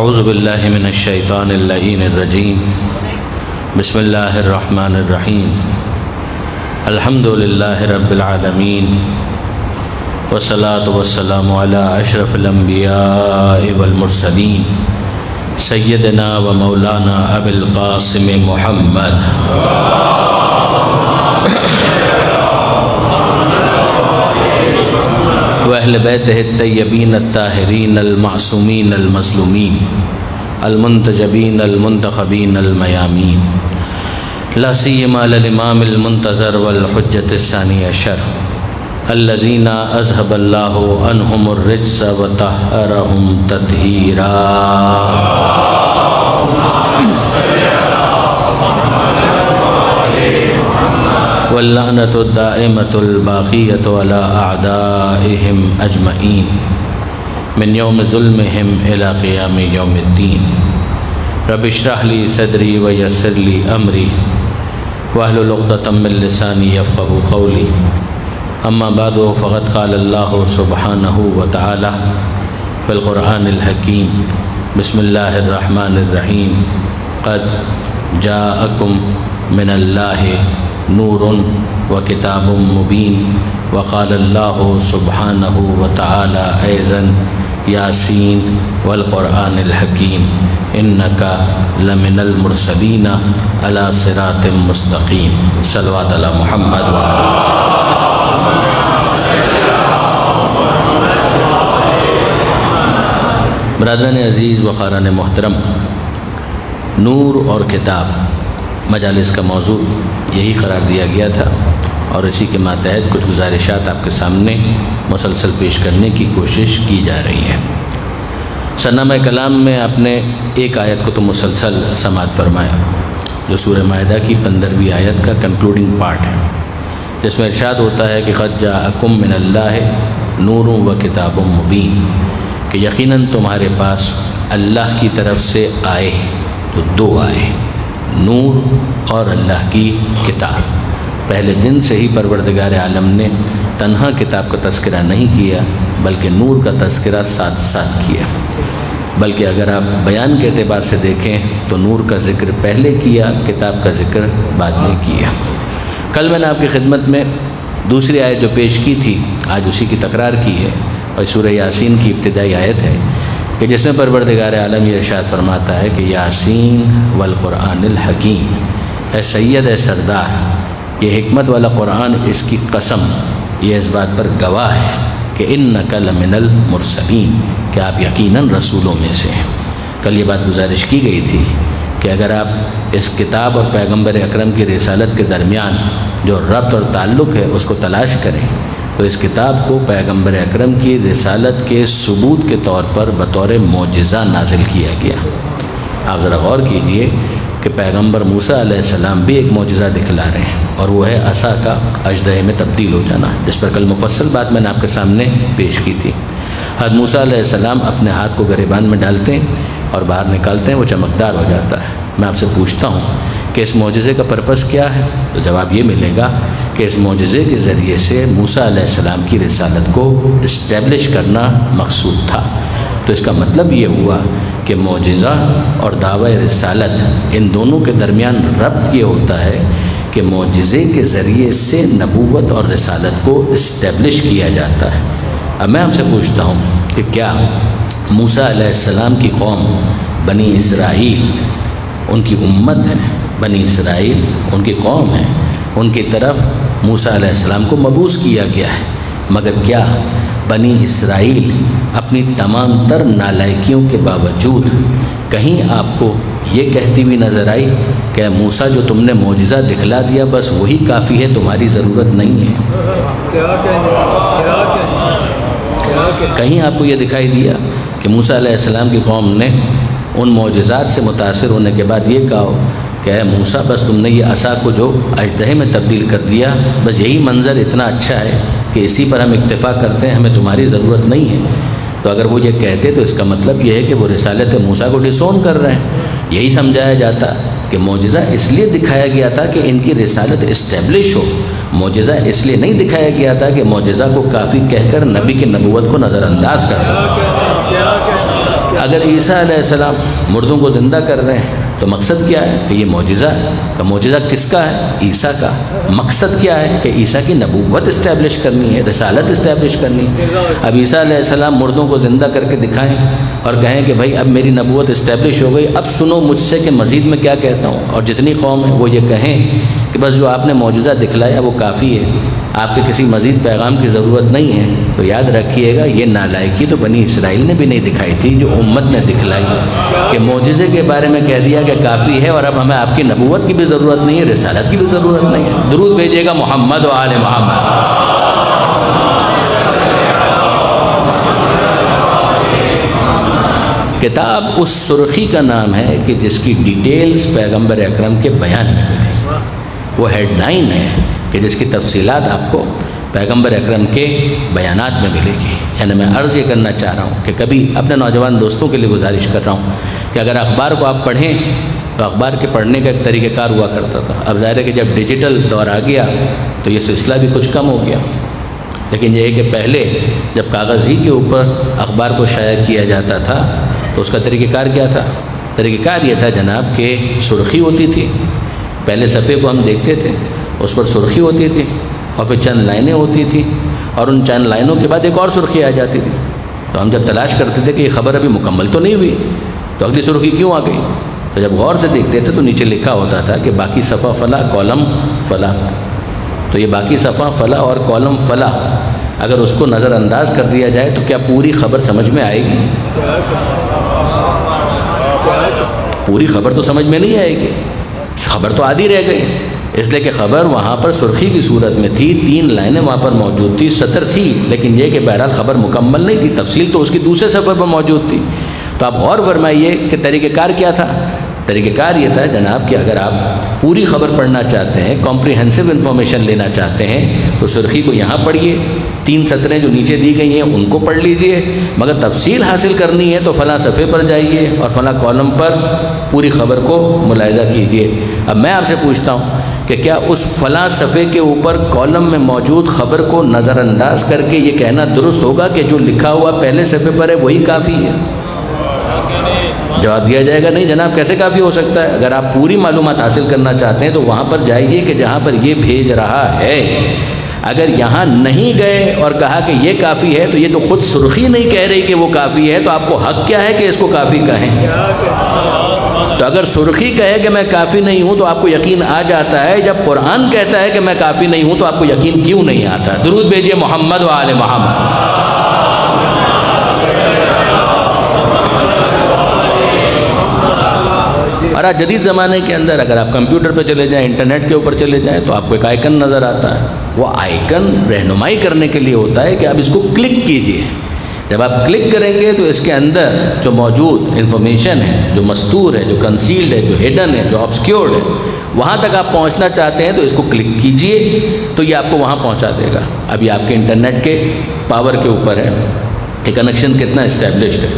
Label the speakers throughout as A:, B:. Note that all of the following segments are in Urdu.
A: اعوذ باللہ من الشیطان اللعین الرجیم بسم اللہ الرحمن الرحیم الحمد للہ رب العالمین والصلاة والسلام علی اشرف الانبیاء والمرسلین سیدنا و مولانا ابی القاسم محمد وأهل بيته الطيبين الطاهرين المعصومين المظلومين المنتجبين المنتخبين الميامين لا سيما للإمام المنتظر والحجة الثاني عشر الذين أذهب الله عنهم الرجس وطهرهم تطهيرا واللعنة الدائمة الباقية على أعدائهم أجمعين من يوم ظلمهم إلى قيام يوم الدين رب اشرح لي صدري ويسر لي أمري واحلل عقدة من لساني يفقهوا قولي أما بعد فقد قال الله سبحانه وتعالى في القرآن الحكيم بسم الله الرحمن الرحيم قد جاءكم من الله نور وكتاب مبين وقال الله سبحانه وتعالى أيضا ياسين والقرآن الحكيم إنك لمن المرسلين على صراط مستقيم صلوات على محمد وآله برادران عزیز و خاران محترم، نور اور کتاب مجالس کا موضوع یہی قرار دیا گیا تھا اور اسی کے ماتحت کچھ گزارشات آپ کے سامنے مسلسل پیش کرنے کی کوشش کی جا رہی ہے۔ سرنامہ کلام میں آپ نے ایک آیت کو تو مسلسل سماعت فرمایا جو سورہ مائدہ کی 15ویں آیت کا کنکلوڈنگ پارٹ ہے، جس میں ارشاد ہوتا ہے کہ قد جاءکم من اللہ نور و کتاب مبین، کہ یقیناً تمہارے پاس اللہ کی طرف سے آئے تو دو آئے، نور اور اللہ کی کتاب۔ پہلے دن سے ہی پروردگار عالم نے تنہا کتاب کا تذکرہ نہیں کیا بلکہ نور کا تذکرہ ساتھ ساتھ کیا، بلکہ اگر آپ بیان کے اعتبار سے دیکھیں تو نور کا ذکر پہلے کیا، کتاب کا ذکر بعد میں کیا۔ کل میں نے آپ کی خدمت میں دوسری آیت جو پیش کی تھی آج اسی کی تکرار کی ہے، اور سورہ یاسین کی ابتدائی آیت ہے کہ جس میں پروردگار عالم یہ ارشاد فرماتا ہے کہ یاسین والقرآن الحکیم، اے سید اے سردار، یہ حکمت والا قرآن، اس کی قسم، یہ اس بات پر گواہ ہے کہ انک لمن المرسلین، کہ آپ یقیناً رسولوں میں سے ہیں۔ کل یہ بات گزارش کی گئی تھی کہ اگر آپ اس کتاب اور پیغمبر اکرم کی رسالت کے درمیان جو ربط اور تعلق ہے اس کو تلاش کریں تو اس کتاب کو پیغمبر اکرم کی رسالت کے ثبوت کے طور پر بطور معجزہ نازل کیا گیا۔ آپ ذرا غور کیجئے کہ پیغمبر موسیٰ علیہ السلام بھی ایک معجزہ دکھلا رہے ہیں، اور وہ ہے عصا کا اژدہے میں تبدیل ہو جانا، جس پر کل مفصل بات میں نے آپ کے سامنے پیش کی تھی۔ حضرت موسیٰ علیہ السلام اپنے ہاتھ کو گریبان میں ڈالتے ہیں اور باہر نکالتے ہیں، وہ چمکدار ہو جاتا ہے۔ میں آپ سے پوچھتا ہوں کہ اس معجزے کا پرپس کیا ہے؟ تو جواب یہ ملے گا کہ اس معجزے کے ذریعے سے موسیٰ علیہ السلام کی رسالت کو اسٹیبلش کرنا مقصود تھا۔ تو اس کا مطلب یہ ہوا کہ معجزہ اور دعوی رسالت ان دونوں کے درمیان ربط یہ ہوتا ہے کہ معجزے کے ذریعے سے نبوت اور رسالت کو اسٹیبلش کیا جاتا ہے۔ اب میں آپ سے پوچھتا ہوں کہ کیا موسیٰ علیہ السلام کی قوم بنی اسرائیل ان کی امت ہے، بنی اسرائیل ان کی قوم ہے، ان کی طرف موسیٰ علیہ السلام کو مبعوث کیا گیا ہے، مگر کیا بنی اسرائیل اپنی تمام تر نالائکیوں کے باوجود کہیں آپ کو یہ کہتی ہوئی نظر آئی کہ موسیٰ جو تم نے معجزہ دکھلا دیا بس وہی کافی ہے، تمہاری ضرورت نہیں ہے؟ کہیں آپ کو یہ دکھائی دیا کہ موسیٰ علیہ السلام کی قوم نے ان معجزات سے متاثر ہونے کے بعد یہ کہا کہ اے موسیٰ بس تم نے یہ عصا کو جو اژدہے میں تبدیل کر دیا، بس یہی منظر اتنا اچھا ہے کہ اسی پر ہم اکتفا کرتے ہیں، ہمیں تمہاری ضرورت نہیں ہے؟ تو اگر وہ یہ کہتے تو اس کا مطلب یہ ہے کہ وہ رسالت موسیٰ کو ڈسون کر رہے ہیں۔ یہی سمجھایا جاتا کہ معجزہ اس لیے دکھایا گیا تھا کہ ان کی رسالت اسٹیبلش ہو، معجزہ اس لیے نہیں دکھایا گیا تھا کہ معجزہ کو کافی کہہ کر نبی کی نبوت کو نظر انداز کر دو۔ اگر عیسیٰ علیہ السلام مردوں کو زندہ کر رہے ہیں تو مقصد کیا ہے کہ یہ معجزہ ہے، کہ معجزہ کس کا ہے؟ عیسیٰ کا۔ مقصد کیا ہے کہ عیسیٰ کی نبوت اسٹیبلش کرنی ہے، رسالت اسٹیبلش کرنی ہے۔ اب عیسیٰ علیہ السلام مردوں کو زندہ کر کے دکھائیں اور کہیں کہ بھائی اب میری نبوت اسٹیبلش ہو گئی، اب سنو مجھ سے کہ مزید میں کیا کہتا ہوں، اور جتنی قوم ہے وہ یہ کہیں کہ بس جو آپ نے معجزہ دکھلایا وہ کافی ہے، آپ کے کسی مزید پیغام کی ضرورت نہیں ہے، تو یاد رکھیے گا یہ نالائکی تو بنی اسرائیل نے بھی نہیں دکھائی تھی، جو امت نے دکھلائی کہ معجزے کے بارے میں کہہ دیا کہ کافی ہے، اور اب ہمیں آپ کی نبوت کی بھی ضرورت نہیں ہے، رسالت کی بھی ضرورت نہیں ہے۔ درود بھیجیے گا محمد و آل محمد۔ کتاب اس سرخی کا نام ہے کہ جس کی ڈیٹیلز پیغمبر اکرم کے بیان میں ملے، وہ ہیڈ لائن ہے کہ جس کی تفصیلات آپ کو پیغمبر اکرم کے بیانات میں ملے گی۔ یعنی میں عرض یہ کرنا چاہ رہا ہوں کہ کبھی اپنے نوجوان دوستوں کے لیے گزارش کر رہا ہوں کہ اگر اخبار کو آپ پڑھیں تو اخبار کے پڑھنے کا ایک طریقہ کار ہوا کرتا تھا، اب ظاہر ہے کہ جب ڈیجیٹل دور آ گیا تو یہ سلسلہ بھی کچھ کم ہو گیا، لیکن یہ ہے کہ پہلے جب کاغذ ہی کے اوپر اخبار کو شائع کیا جاتا تھا تو اس کا طریقہ کار کیا تھا؟ طریقہ کار یہ تھا جناب کہ سرخی ہوتی تھی، پہلے صفحے کو ہم دیکھتے تھے، اس پر سرخی ہوتی تھی اور پھر چند لائنیں ہوتی تھیں، اور ان چند لائنوں کے بعد ایک اور سرخی آ جاتی تھی، تو ہم جب تلاش کرتے تھے کہ یہ خبر ابھی مکمل تو نہیں ہوئی تو اگلی سرخی کیوں آ گئی، تو جب غور سے دیکھتے تھے تو نیچے لکھا ہوتا تھا کہ باقی صفحہ فلاں کالم فلاں، تو یہ باقی صفحہ فلاں اور کالم فلاں اگر اس کو نظر انداز کر دیا جائے تو کیا پوری خبر سمجھ میں آئے گی؟ پوری خبر تو سمجھ میں نہیں آئے گی، خبر تو آدھی رہ گئی، اس لیے کہ خبر وہاں پر سرخی کی صورت میں تھی، 3 لائنیں وہاں پر موجود تھی، سطر تھی، لیکن یہ کہ بہرحال خبر مکمل نہیں تھی، تفصیل تو اس کی دوسرے صفحے پر موجود تھی۔ تو آپ غور فرمائیے کہ طریقہ کار کیا تھا؟ طریقہ کار یہ تھا جناب کہ اگر آپ پوری خبر پڑھنا چاہتے ہیں، کمپریہنسو انفارمیشن لینا چاہتے ہیں، تو سرخی کو یہاں پڑھیے، 3 سطریں جو نیچے دی گئی ہیں ان کو پڑھ لیجئے، مگر تفصیل حاصل کرنی ہے تو فلاں صفحے پر جائیے اور فلاں کالم پر پوری خبر کو ملاحظہ کیجئے۔ اب میں آپ سے پوچھتا ہوں کہ کیا اس فلاں صفحے کے اوپر کالم میں موجود خبر کو نظر انداز کر کے یہ کہنا درست ہوگا کہ جو لکھا ہوا پہلے صفحے پر ہے وہی کافی ہے؟ جواب دیا جائے گا نہیں جناب، کیسے کافی ہو سکتا ہے؟ اگر آپ پوری معلومات حاصل کرنا چاہتے ہیں تو وہاں پر جائیے کہ جہاں پر یہ بھیج رہا ہے، اگر یہاں نہیں گئے اور کہا کہ یہ کافی ہے تو یہ تو خود سرخی نہیں کہہ رہی کہ وہ کافی ہے، تو آپ کو حق کیا ہے کہ اس کو کافی کہیں؟ تو اگر سرخی کہے کہ میں کافی نہیں ہوں تو آپ کو یقین آ جاتا ہے، جب قرآن کہتا ہے کہ میں کافی نہیں ہوں تو آپ کو یقین کیوں نہیں آتا؟ درود بھیجئے محمد و آل محمد۔ اور آج جدید زمانے کے اندر اگر آپ کمپیوٹر پہ چلے جائیں، انٹرنیٹ کے اوپر چلے جائیں، تو آپ کو ایک آئیکن نظر آتا ہے، وہ آئیکن رہنمائی کرنے کے لیے ہوتا ہے کہ آپ اس کو کلک کیجئے۔ جب آپ کلک کریں گے تو اس کے اندر جو موجود انفارمیشن ہے، جو مستور ہے، جو کنسیلڈ ہے، جو ہڈن ہے، جو آبسکیورڈ ہے، وہاں تک آپ پہنچنا چاہتے ہیں تو اس کو کلک کیجئے تو یہ آپ کو وہاں پہنچا دے گا۔ اب یہ آپ کے انٹرنیٹ کے پاور کے اوپر ہے کہ کنیکشن کتنا اسٹیبلشڈ ہے۔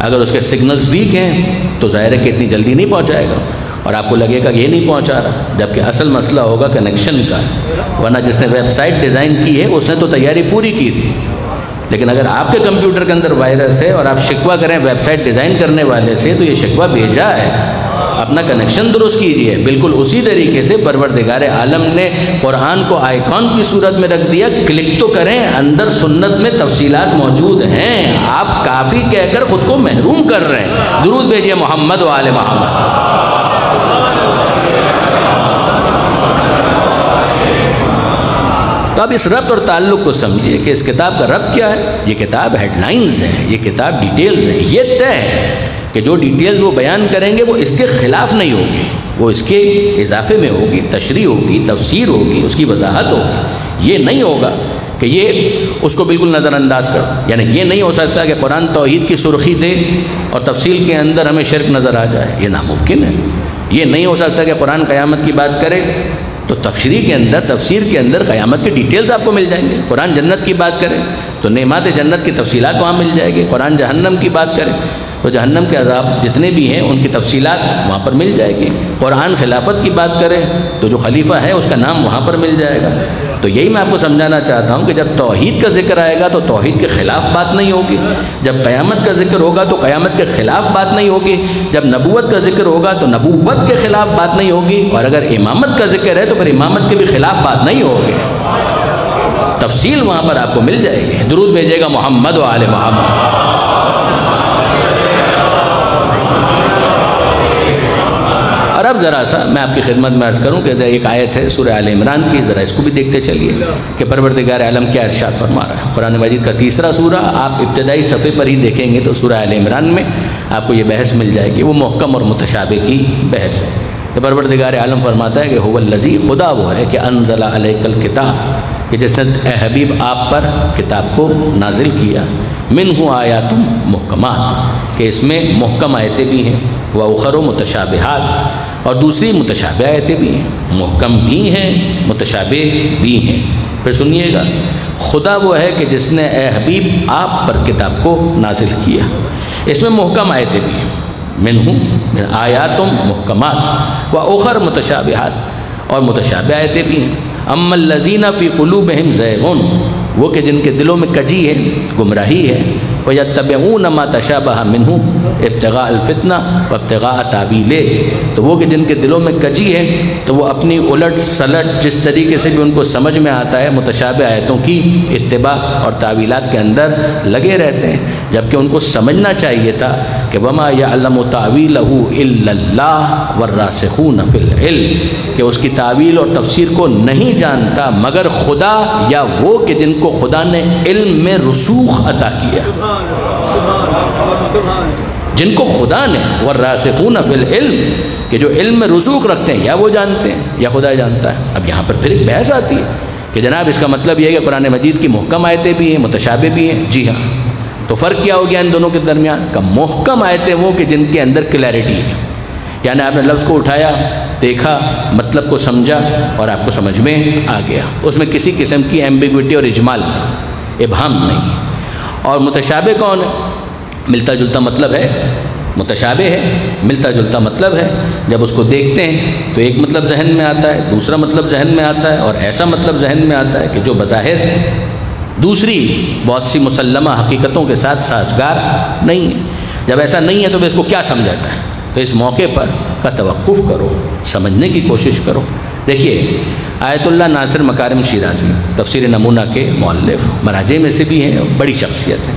A: اگر اس کے سگنلز ویک ہیں تو ظاہر ہے کہ اتنی جلدی نہیں پہنچائے گا، اور آپ کو لگے گا کہ یہ نہیں پہنچا رہا، جبکہ اصل مسئلہ ہوگا کنیکشن کا، ورنہ جس نے ویب سائٹ ڈیزائن کی ہے اس نے تو تیاری پوری کی تھی، لیکن اگر آپ کے کمپیوٹر کے اندر وائرس ہے اور آپ شکوہ کریں ویب سائٹ ڈیزائن کرنے والے سے تو یہ شکوہ بھیجا ہے، اپنا کنیکشن درست کیجئے۔ بالکل اسی طریقے سے پروردگار عالم نے قرآن کو آئیکن کی صورت میں رکھ دیا، کلک تو کریں، اندر سنت میں تفصیلات موجود ہیں، آپ کافی کہہ کر خود کو محروم کر رہے ہیں۔ درود بھیجئے محمد و آل محمد۔ تو اب اس ربط اور تعلق کو سمجھیے کہ اس کتاب کا ربط کیا ہے۔ یہ کتاب ہیڈ لائنز ہے، یہ کتاب ڈیٹیلز ہیں، یہ طے ہے کہ جو ڈیٹیلز وہ بیان کریں گے وہ اس کے خلاف نہیں ہوگی، وہ اس کے اضافے میں ہوگی، تشریح ہوگی، تفسیر ہوگی، اس کی وضاحت ہوگی۔ یہ نہیں ہوگا کہ یہ اس کو بالکل نظر انداز کر، یعنی یہ نہیں ہو سکتا کہ قرآن توحید کی سرخی دے اور تفصیل کے اندر ہمیں شرک نظر آ جائے، یہ ناممکن ہے۔ یہ نہیں ہو سکتا کہ قرآن قیامت کی بات کرے تو تفسیر کے اندر قیامت کی ڈیٹیلز آپ کو مل جائیں گے۔ قرآن جنت کی بات کرے تو نعمات جنت کی تفصیلات وہاں مل جائے گی۔ قرآن جہنم کی بات کرے تو جہنم کے عذاب جتنے بھی ہیں ان کی تفصیلات وہاں پر مل جائے گی۔ قرآن خلافت کی بات کرے تو جو خلیفہ ہے اس کا نام وہاں پر مل جائے گا۔ تو یہی میں آپ کو سمجھانا چاہتا ہوں کہ جب توحید کا ذکر آئے گا تو توحید کے خلاف بات نہیں ہوگی، جب قیامت کا ذکر ہوگا تو قیامت کے خلاف بات نہیں ہوگی، جب نبوت کا ذکر ہوگا تو نبوت کے خلاف بات نہیں ہوگی، اور اگر امامت کا ذکر ہے تو پھر امامت کے بھی خلاف بات نہیں ہوگی۔ تفصیل وہاں پر آپ کو مل جائے گی۔ درود بھیجے گا محمد و آل محمد۔ اور اب ذرا سا میں آپ کی خدمت میں عرض کروں کہ ایک آیت ہے سورہ آل عمران کی، ذرا اس کو بھی دیکھتے چلیے کہ پروردگار عالم کیا ارشاد فرما رہا ہے۔ قرآن مجید کا تیسرا سورہ، آپ ابتدائی صفحے پر ہی دیکھیں گے تو سورہ آل عمران میں آپ کو یہ بحث مل جائے گی، وہ محکم اور متشابہ کی بحث ہے کہ پروردگار عالم فرماتا ہے کہ هو الذی، خدا وہ ہے کہ انزل علیک الکتاب، کہ جس نے اے حبیب آپ پر کتاب کو نازل کیا، منہ آیات محکمات، کہ اس میں محکم آیتیں بھی ہیں، وَأُخَرُ متشابہات، اور دوسری متشابہ آیتیں بھی ہیں، محکم بھی ہیں متشابہ بھی ہیں۔ پھر سنیے گا، خدا وہ ہے کہ جس نے اے حبیب آپ پر کتاب کو نازل کیا، اس میں محکم آیتیں بھی ہیں، منہ آیات محکمات وَأُخَرُ متشابہات، اور متشابہ آیتیں بھی ہیں۔ اما الذین فی قلوبہم زیغ، وہ کہ جن کے دلوں میں کجی ہے، گمراہی ہے، وَيَتَّبِعُونَ مَا تَشَابَهَ مِنْهُ ابْتِغَاءَ الْفِتْنَةِ وَابْتِغَاءَ تَأْوِيلِهِ، تو وہ کہ جن کے دلوں میں کجی ہے تو وہ اپنی الٹ سلٹ جس طریقے سے بھی ان کو سمجھ میں آتا ہے متشابہ آیتوں کی اتباع اور تعویلات کے اندر لگے رہتے ہیں، جبکہ ان کو سمجھنا چاہیے تھا کہ وَمَا يَعْلَمُ تَأْوِيلَهُ إِلَّا اللَّهُ وَالرَّاسِخُونَ فِي الْعِلْمِ، کہ اس کی تعویل اور تفسیر کو نہیں جانتا مگر خدا یا وہ کہ جن کو خدا نے علم میں رسوخ عطا کیا، جن کو خدا نے والراسخون فی العلم، کہ جو علم میں رسوخ رکھتے ہیں، یا وہ جانتے ہیں یا خدا جانتا ہے۔ اب یہاں پر پھر ایک بحث آتی ہے کہ جناب اس کا مطلب یہ ہے کہ قرآن مجید کی محکم آیتیں بھی ہیں متشابہ بھی ہیں۔ جی ہاں، تو فرق کیا ہو گیا ان دونوں کے درمیان؟ کہ محکم آیتیں وہ کہ جن کے اندر کلیئرٹی ہے، یعنی آپ نے لفظ کو اٹھایا، دیکھا، مطلب کو سمجھا اور آپ کو سمجھ میں آ گیا، اس میں کسی قسم کی ایمبیگوٹی اور اجمال نہیں، ابہام نہیں۔ اور متشابہ کون ہے؟ ملتا جلتا مطلب ہے، متشابہ ہے ملتا جلتا مطلب ہے، جب اس کو دیکھتے ہیں تو ایک مطلب ذہن میں آتا ہے، دوسرا مطلب ذہن میں آتا ہے، اور ایسا مطلب ذہن میں آتا ہے کہ جو بظاہر دوسری بہت سی مسلمہ حقیقتوں کے ساتھ سازگار نہیں ہے۔ جب ایسا نہیں ہے تو پھر اس کو کیا سمجھاتا ہے؟ تو اس موقع پر کا توقف کرو، سمجھنے کی کوشش کرو۔ دیکھیے آیت اللہ ناصر مکارم شیرازی تفسیر نمونہ کے مؤلف، مراجع میں سے بھی ہیں، بڑی شخصیت ہے،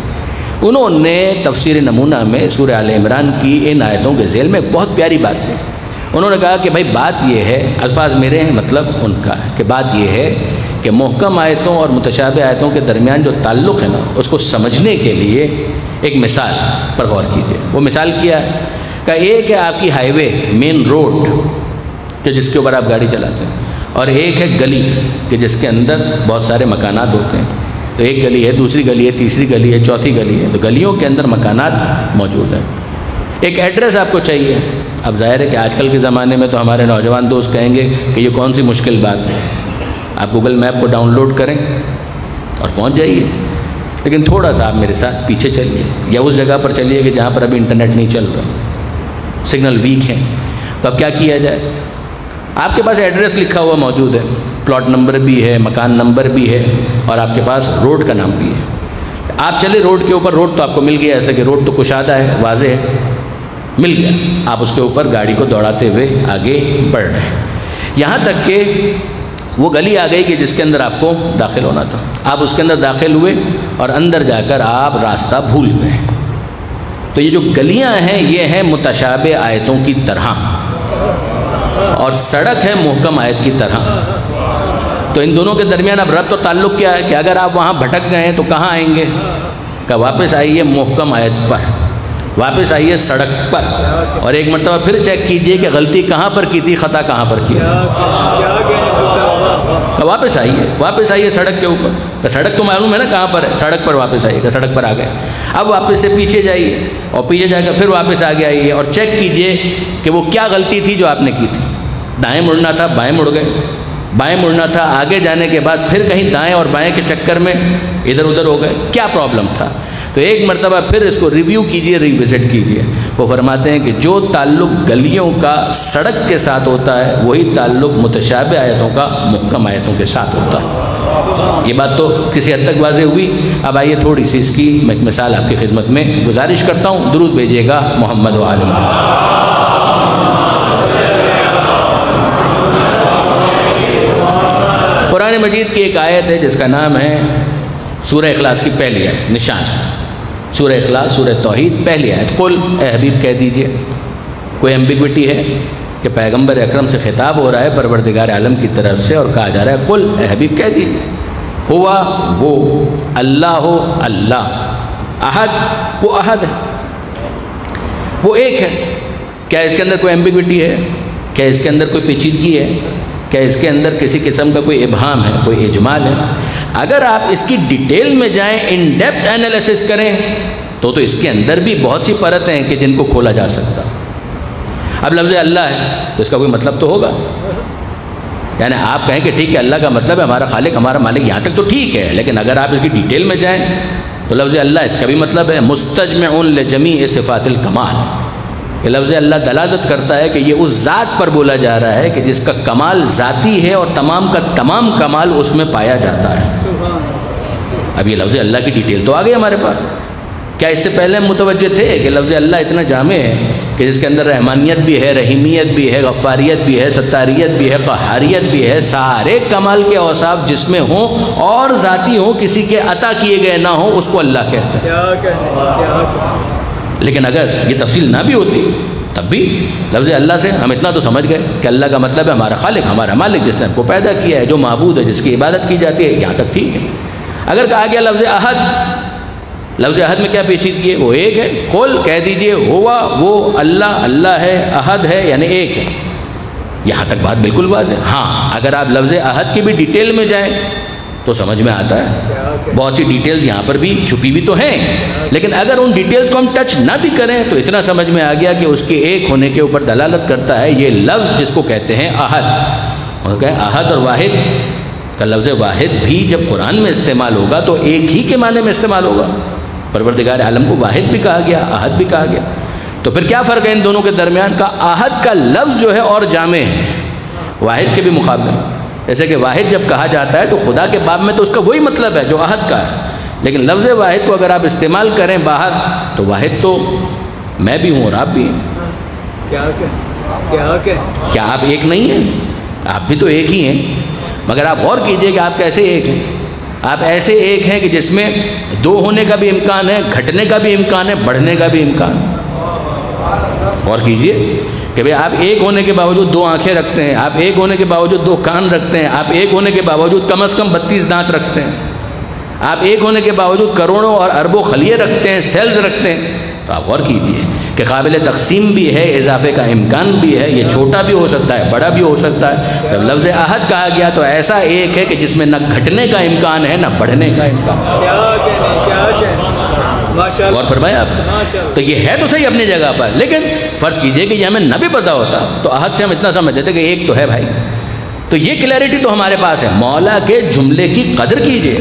A: انہوں نے تفسیر نمونہ میں سورہ آل عمران کی ان آیتوں کے ذیل میں بہت پیاری بات کی۔ انہوں نے کہا کہ بھائی بات یہ ہے، الفاظ میرے ہیں مطلب ان کا ہے، کہ بات یہ ہے کہ محکم آیتوں اور متشابہ آیتوں کے درمیان جو تعلق ہے نا، اس کو سمجھنے کے لیے ایک مثال پر غور کیجیے۔ وہ مثال کیا ہے کہ ایک ہے آپ کی ہائی وے، مین روڈ، کہ جس کے اوپر آپ گاڑی چلاتے ہیں، اور ایک ہے گلی کہ جس کے اندر بہت سارے مکانات ہوتے ہیں۔ تو ایک گلی ہے، دوسری گلی ہے، تیسری گلی ہے، چوتھی گلی ہے، تو گلیوں کے اندر مکانات موجود ہیں۔ ایک ایڈریس آپ کو چاہیے۔ اب ظاہر ہے کہ آج کل کے زمانے میں تو ہمارے نوجوان دوست کہیں گے کہ یہ کون سی مشکل بات ہے، آپ گوگل میپ کو ڈاؤن لوڈ کریں اور پہنچ جائیے، لیکن تھوڑا سا آپ میرے ساتھ پیچھے چلیے، یا اس جگہ پر چلیے کہ جہاں پر ابھی انٹرنیٹ نہیں چل رہا، سگنل ویک ہیں۔ تو اب کیا کیا جائے؟ آپ کے پاس ایڈریس لکھا ہوا موجود ہے، پلاٹ نمبر بھی ہے، مکان نمبر بھی ہے، اور آپ کے پاس روڈ کا نام بھی ہے۔ آپ چلے روڈ کے اوپر، روڈ تو آپ کو مل گیا، ایسا کہ روڈ تو کشادہ ہے، واضح ہے، مل گیا، آپ اس کے اوپر گاڑی کو دوڑاتے ہوئے آگے بڑھ رہے ہیں، یہاں تک کہ وہ گلی آ گئی کہ جس کے اندر آپ کو داخل ہونا تھا۔ آپ اس کے اندر داخل ہوئے اور اندر جا کر آپ راستہ بھول گئے۔ تو یہ جو گلیاں ہیں یہ ہیں متشابہ آیتوں کی طرح، اور سڑک ہے محکم آیت کی طرح۔ تو ان دونوں کے درمیان اب ربط اور تعلق کیا ہے کہ اگر آپ وہاں بھٹک گئے ہیں تو کہاں آئیں گے؟ کہ واپس آئیے محکم آیت پر، واپس آئیے سڑک پر، اور ایک مرتبہ پھر چیک کیجئے کہ غلطی کہاں پر کی تھی، خطا کہاں پر کی تھی۔ واپس آئیے سڑک کے اوپر، کہ سڑک تو معلوم ہے نا کہاں پر ہے، سڑک پر واپس آئیے، کہ سڑک پر آ گئے۔ اب واپس سے پیچھے جائیے، اور پیچھے جا کر پھر واپس آگے آئیے اور چیک کیجئے کہ وہ کیا غلطی تھی جو آپ نے کی تھی۔ دائیں مڑنا تھا، بائیں مڑ گئے، بائیں مڑنا تھا، آگے جانے کے بعد پھر کہیں دائیں اور بائیں کے چکر میں ادھر ادھر ہو گئے، کیا پرابلم تھا؟ تو ایک مرتبہ پھر اس کو ریویو کیجئے، ریوزٹ کیجئے۔ وہ فرماتے ہیں کہ جو تعلق گلیوں کا سڑک کے ساتھ ہوتا ہے وہی تعلق متشابہ آیتوں کا محکم آیتوں کے ساتھ ہوتا ہے۔ یہ بات تو کسی حد تک واضح ہوئی. اب آئیے تھوڑی سی اس کی میں ایک مثال آپ کی خدمت میں گزارش کرتا ہوں. درود بھیجیے گا محمد و آل محمد. قرآن مجید کی ایک آیت ہے جس کا نام ہے سورہ اخلاص کی پہلی آیت. نشان سورہ اخلاص، سورہ توحید، پہلی آیت. قل، اے حبیب کہہ دیجئے. کوئی ایمبیگوٹی ہے کہ پیغمبر اکرم سے خطاب ہو رہا ہے پروردگار عالم کی طرف سے، اور کہا جا رہا ہے قل، اے حبیب کہہ دیجئے. ہوا وہ، اللہ ہو اللہ، احد وہ احد ہے، وہ ایک ہے. کیا اس کے اندر کوئی ایمبیگوٹی ہے؟ کیا اس کے اندر کوئی پیچیدگی ہے؟ کیا اس کے اندر کسی قسم کا کوئی ابہام ہے، کوئی اجمال ہے؟ اگر آپ اس کی ڈیٹیل میں جائیں، ان ڈیپتھ انالیسس کریں، تو اس کے اندر بھی بہت سی پرتیں ہیں کہ جن کو کھولا جا سکتا. اب لفظ اللہ ہے تو اس کا کوئی مطلب تو ہوگا. یعنی آپ کہیں کہ ٹھیک ہے اللہ کا مطلب ہے ہمارا خالق ہمارا مالک، یہاں تک تو ٹھیک ہے، لیکن اگر آپ اس کی ڈیٹیل میں جائیں تو لفظ اللہ اس کا بھی مطلب ہے مستجمع لجمیع صفات الکمال. یہ لفظ اللہ دلالت کرتا ہے کہ یہ اس ذات پر بولا جا رہا ہے کہ جس کا کمال ذاتی ہے اور تمام کا تمام کمال اس میں پایا جاتا ہے. اب یہ لفظ اللہ کی ڈیٹیل تو آ گئی ہمارے پاس. کیا اس سے پہلے ہم متوجہ تھے کہ لفظ اللہ اتنا جامع ہے کہ جس کے اندر رحمانیت بھی ہے، رحیمیت بھی ہے، غفاریت بھی ہے، ستاریت بھی ہے، قہاریت بھی ہے، سارے کمال کے اوصاف جس میں ہوں اور ذاتی ہوں، کسی کے عطا کیے گئے نہ ہوں، اس کو اللہ کہتا ہے. لیکن اگر یہ تفصیل نہ بھی ہوتی تب بھی لفظ اللہ سے ہم اتنا تو سمجھ گئے کہ اللہ کا مطلب ہے ہمارا خالق ہمارا مالک، جس نے ہم کو پیدا کیا ہے، جو معبود ہے، جس کی عبادت کی جاتی ہے، یہاں تک ٹھیک ہے. اگر کہا گیا لفظ احد، لفظ احد میں کیا پیچیدگی ہے؟ وہ ایک ہے. قل کہہ دیجئے ہوا وہ اللہ اللہ ہے، احد ہے یعنی ایک ہے. یہاں تک بات بالکل واضح. ہاں اگر آپ لفظ احد کی بھی ڈیٹیل میں جائیں تو سمجھ میں آتا ہے. بہت سی ڈیٹیلز یہاں پر بھی چھپی بھی تو ہیں، لیکن اگر ان ڈیٹیلز کو ہم ٹچ نہ بھی کریں تو اتنا سمجھ میں آ گیا کہ اس کے ایک ہونے کے اوپر دلالت کرتا ہے یہ لفظ جس کو کہتے ہیں احد. اور کہیں احد اور واحد کا لفظ واحد بھی جب قرآن میں استعمال ہوگا تو ایک ہی کے معنی میں استعمال ہوگا. پروردگار عالم کو واحد بھی کہا گیا، احد بھی کہا گیا. تو پھر کیا فرق ہے ان دونوں کے درمیان؟ کا احد کا لفظ جو ہے اور جامع ہے واحد کے بھی مقابلے. جیسے کہ واحد جب کہا جاتا ہے تو خدا کے باب میں تو اس کا وہی مطلب ہے جو احد کا ہے، لیکن لفظ واحد کو اگر آپ استعمال کریں باہر تو واحد تو میں بھی ہوں اور آپ بھی ہیں. کیا آپ ایک نہیں ہیں؟ آپ بھی تو ایک ہی ہیں، مگر آپ غور کیجئے کہ آپ کیسے ایک ہیں. آپ ایسے ایک ہیں کہ جس میں دو ہونے کا بھی امکان ہے، گھٹنے کا بھی امکان ہے، بڑھنے کا بھی امکان. غور کیجئے کہ بھئی آپ ایک ہونے کے باوجود دو آنکھیں رکھتے ہیں، آپ ایک ہونے کے باوجود دو کان رکھتے ہیں، آپ ایک ہونے کے باوجود کم از کم 32 دانت رکھتے ہیں، آپ ایک ہونے کے باوجود کروڑوں اور اربوں خلیے رکھتے ہیں، سیلز رکھتے ہیں. تو آپ غور کیجئے کہ قابل تقسیم بھی ہے، اضافے کا امکان بھی ہے، یہ چھوٹا بھی ہو سکتا ہے، بڑا بھی ہو سکتا ہے. جب لفظ احد کہا گیا تو ایسا ایک ہے کہ جس میں نہ گھٹنے کا امکان ہے نہ بڑھنے کا امکان. غور فرمائے آپ. تو یہ ہے تو صحیح اپنی جگہ پر، لیکن فرض کیجئے کہ یہ ہمیں نہ بھی پتا ہوتا تو احد سے ہم اتنا سمجھ دیتے کہ ایک تو ہے بھائی. تو یہ کلیئرٹی تو ہمارے پاس ہے. مولا کے جملے کی قدر کیجئے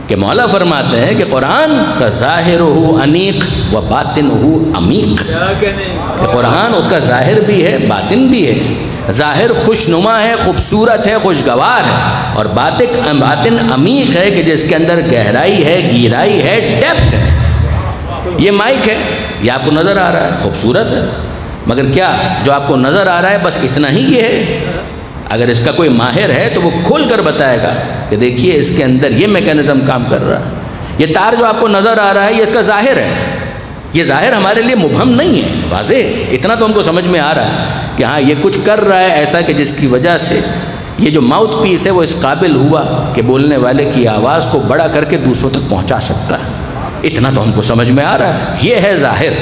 A: کہ مولا فرماتے ہیں کہ قرآن کا ظاہر ہو انیق و باطن ہو عمیق. کہ قرآن اس کا ظاہر بھی ہے باطن بھی ہے. ظاہر خوش نما ہے، خوبصورت ہے، خوشگوار ہے، اور باطن عمیق ہے کہ جس کے اندر گہرائی ہے، گہرائی ہے، ڈیپتھ ہے. یہ مائک ہے، یہ آپ کو نظر آ رہا ہے خوبصورت ہے، مگر کیا جو آپ کو نظر آ رہا ہے بس اتنا ہی یہ ہے؟ اگر اس کا کوئی ماہر ہے تو وہ کھول کر بتائے گا کہ دیکھیے اس کے اندر یہ میکینزم کام کر رہا ہے. یہ تار جو آپ کو نظر آ رہا ہے یہ اس کا ظاہر ہے. یہ ظاہر ہمارے لیے مبہم نہیں ہے، واضح. اتنا تو ہم کو سمجھ میں آ رہا ہے کہ ہاں یہ کچھ کر رہا ہے ایسا کہ جس کی وجہ سے یہ جو ماؤتھ پیس ہے وہ اس قابل ہوا کہ بولنے والے کی آواز کو بڑا کر کے دوسروں تک پہنچا سکتا ہے. اتنا تو ہم کو سمجھ میں آ رہا ہے. یہ ہے ظاہر،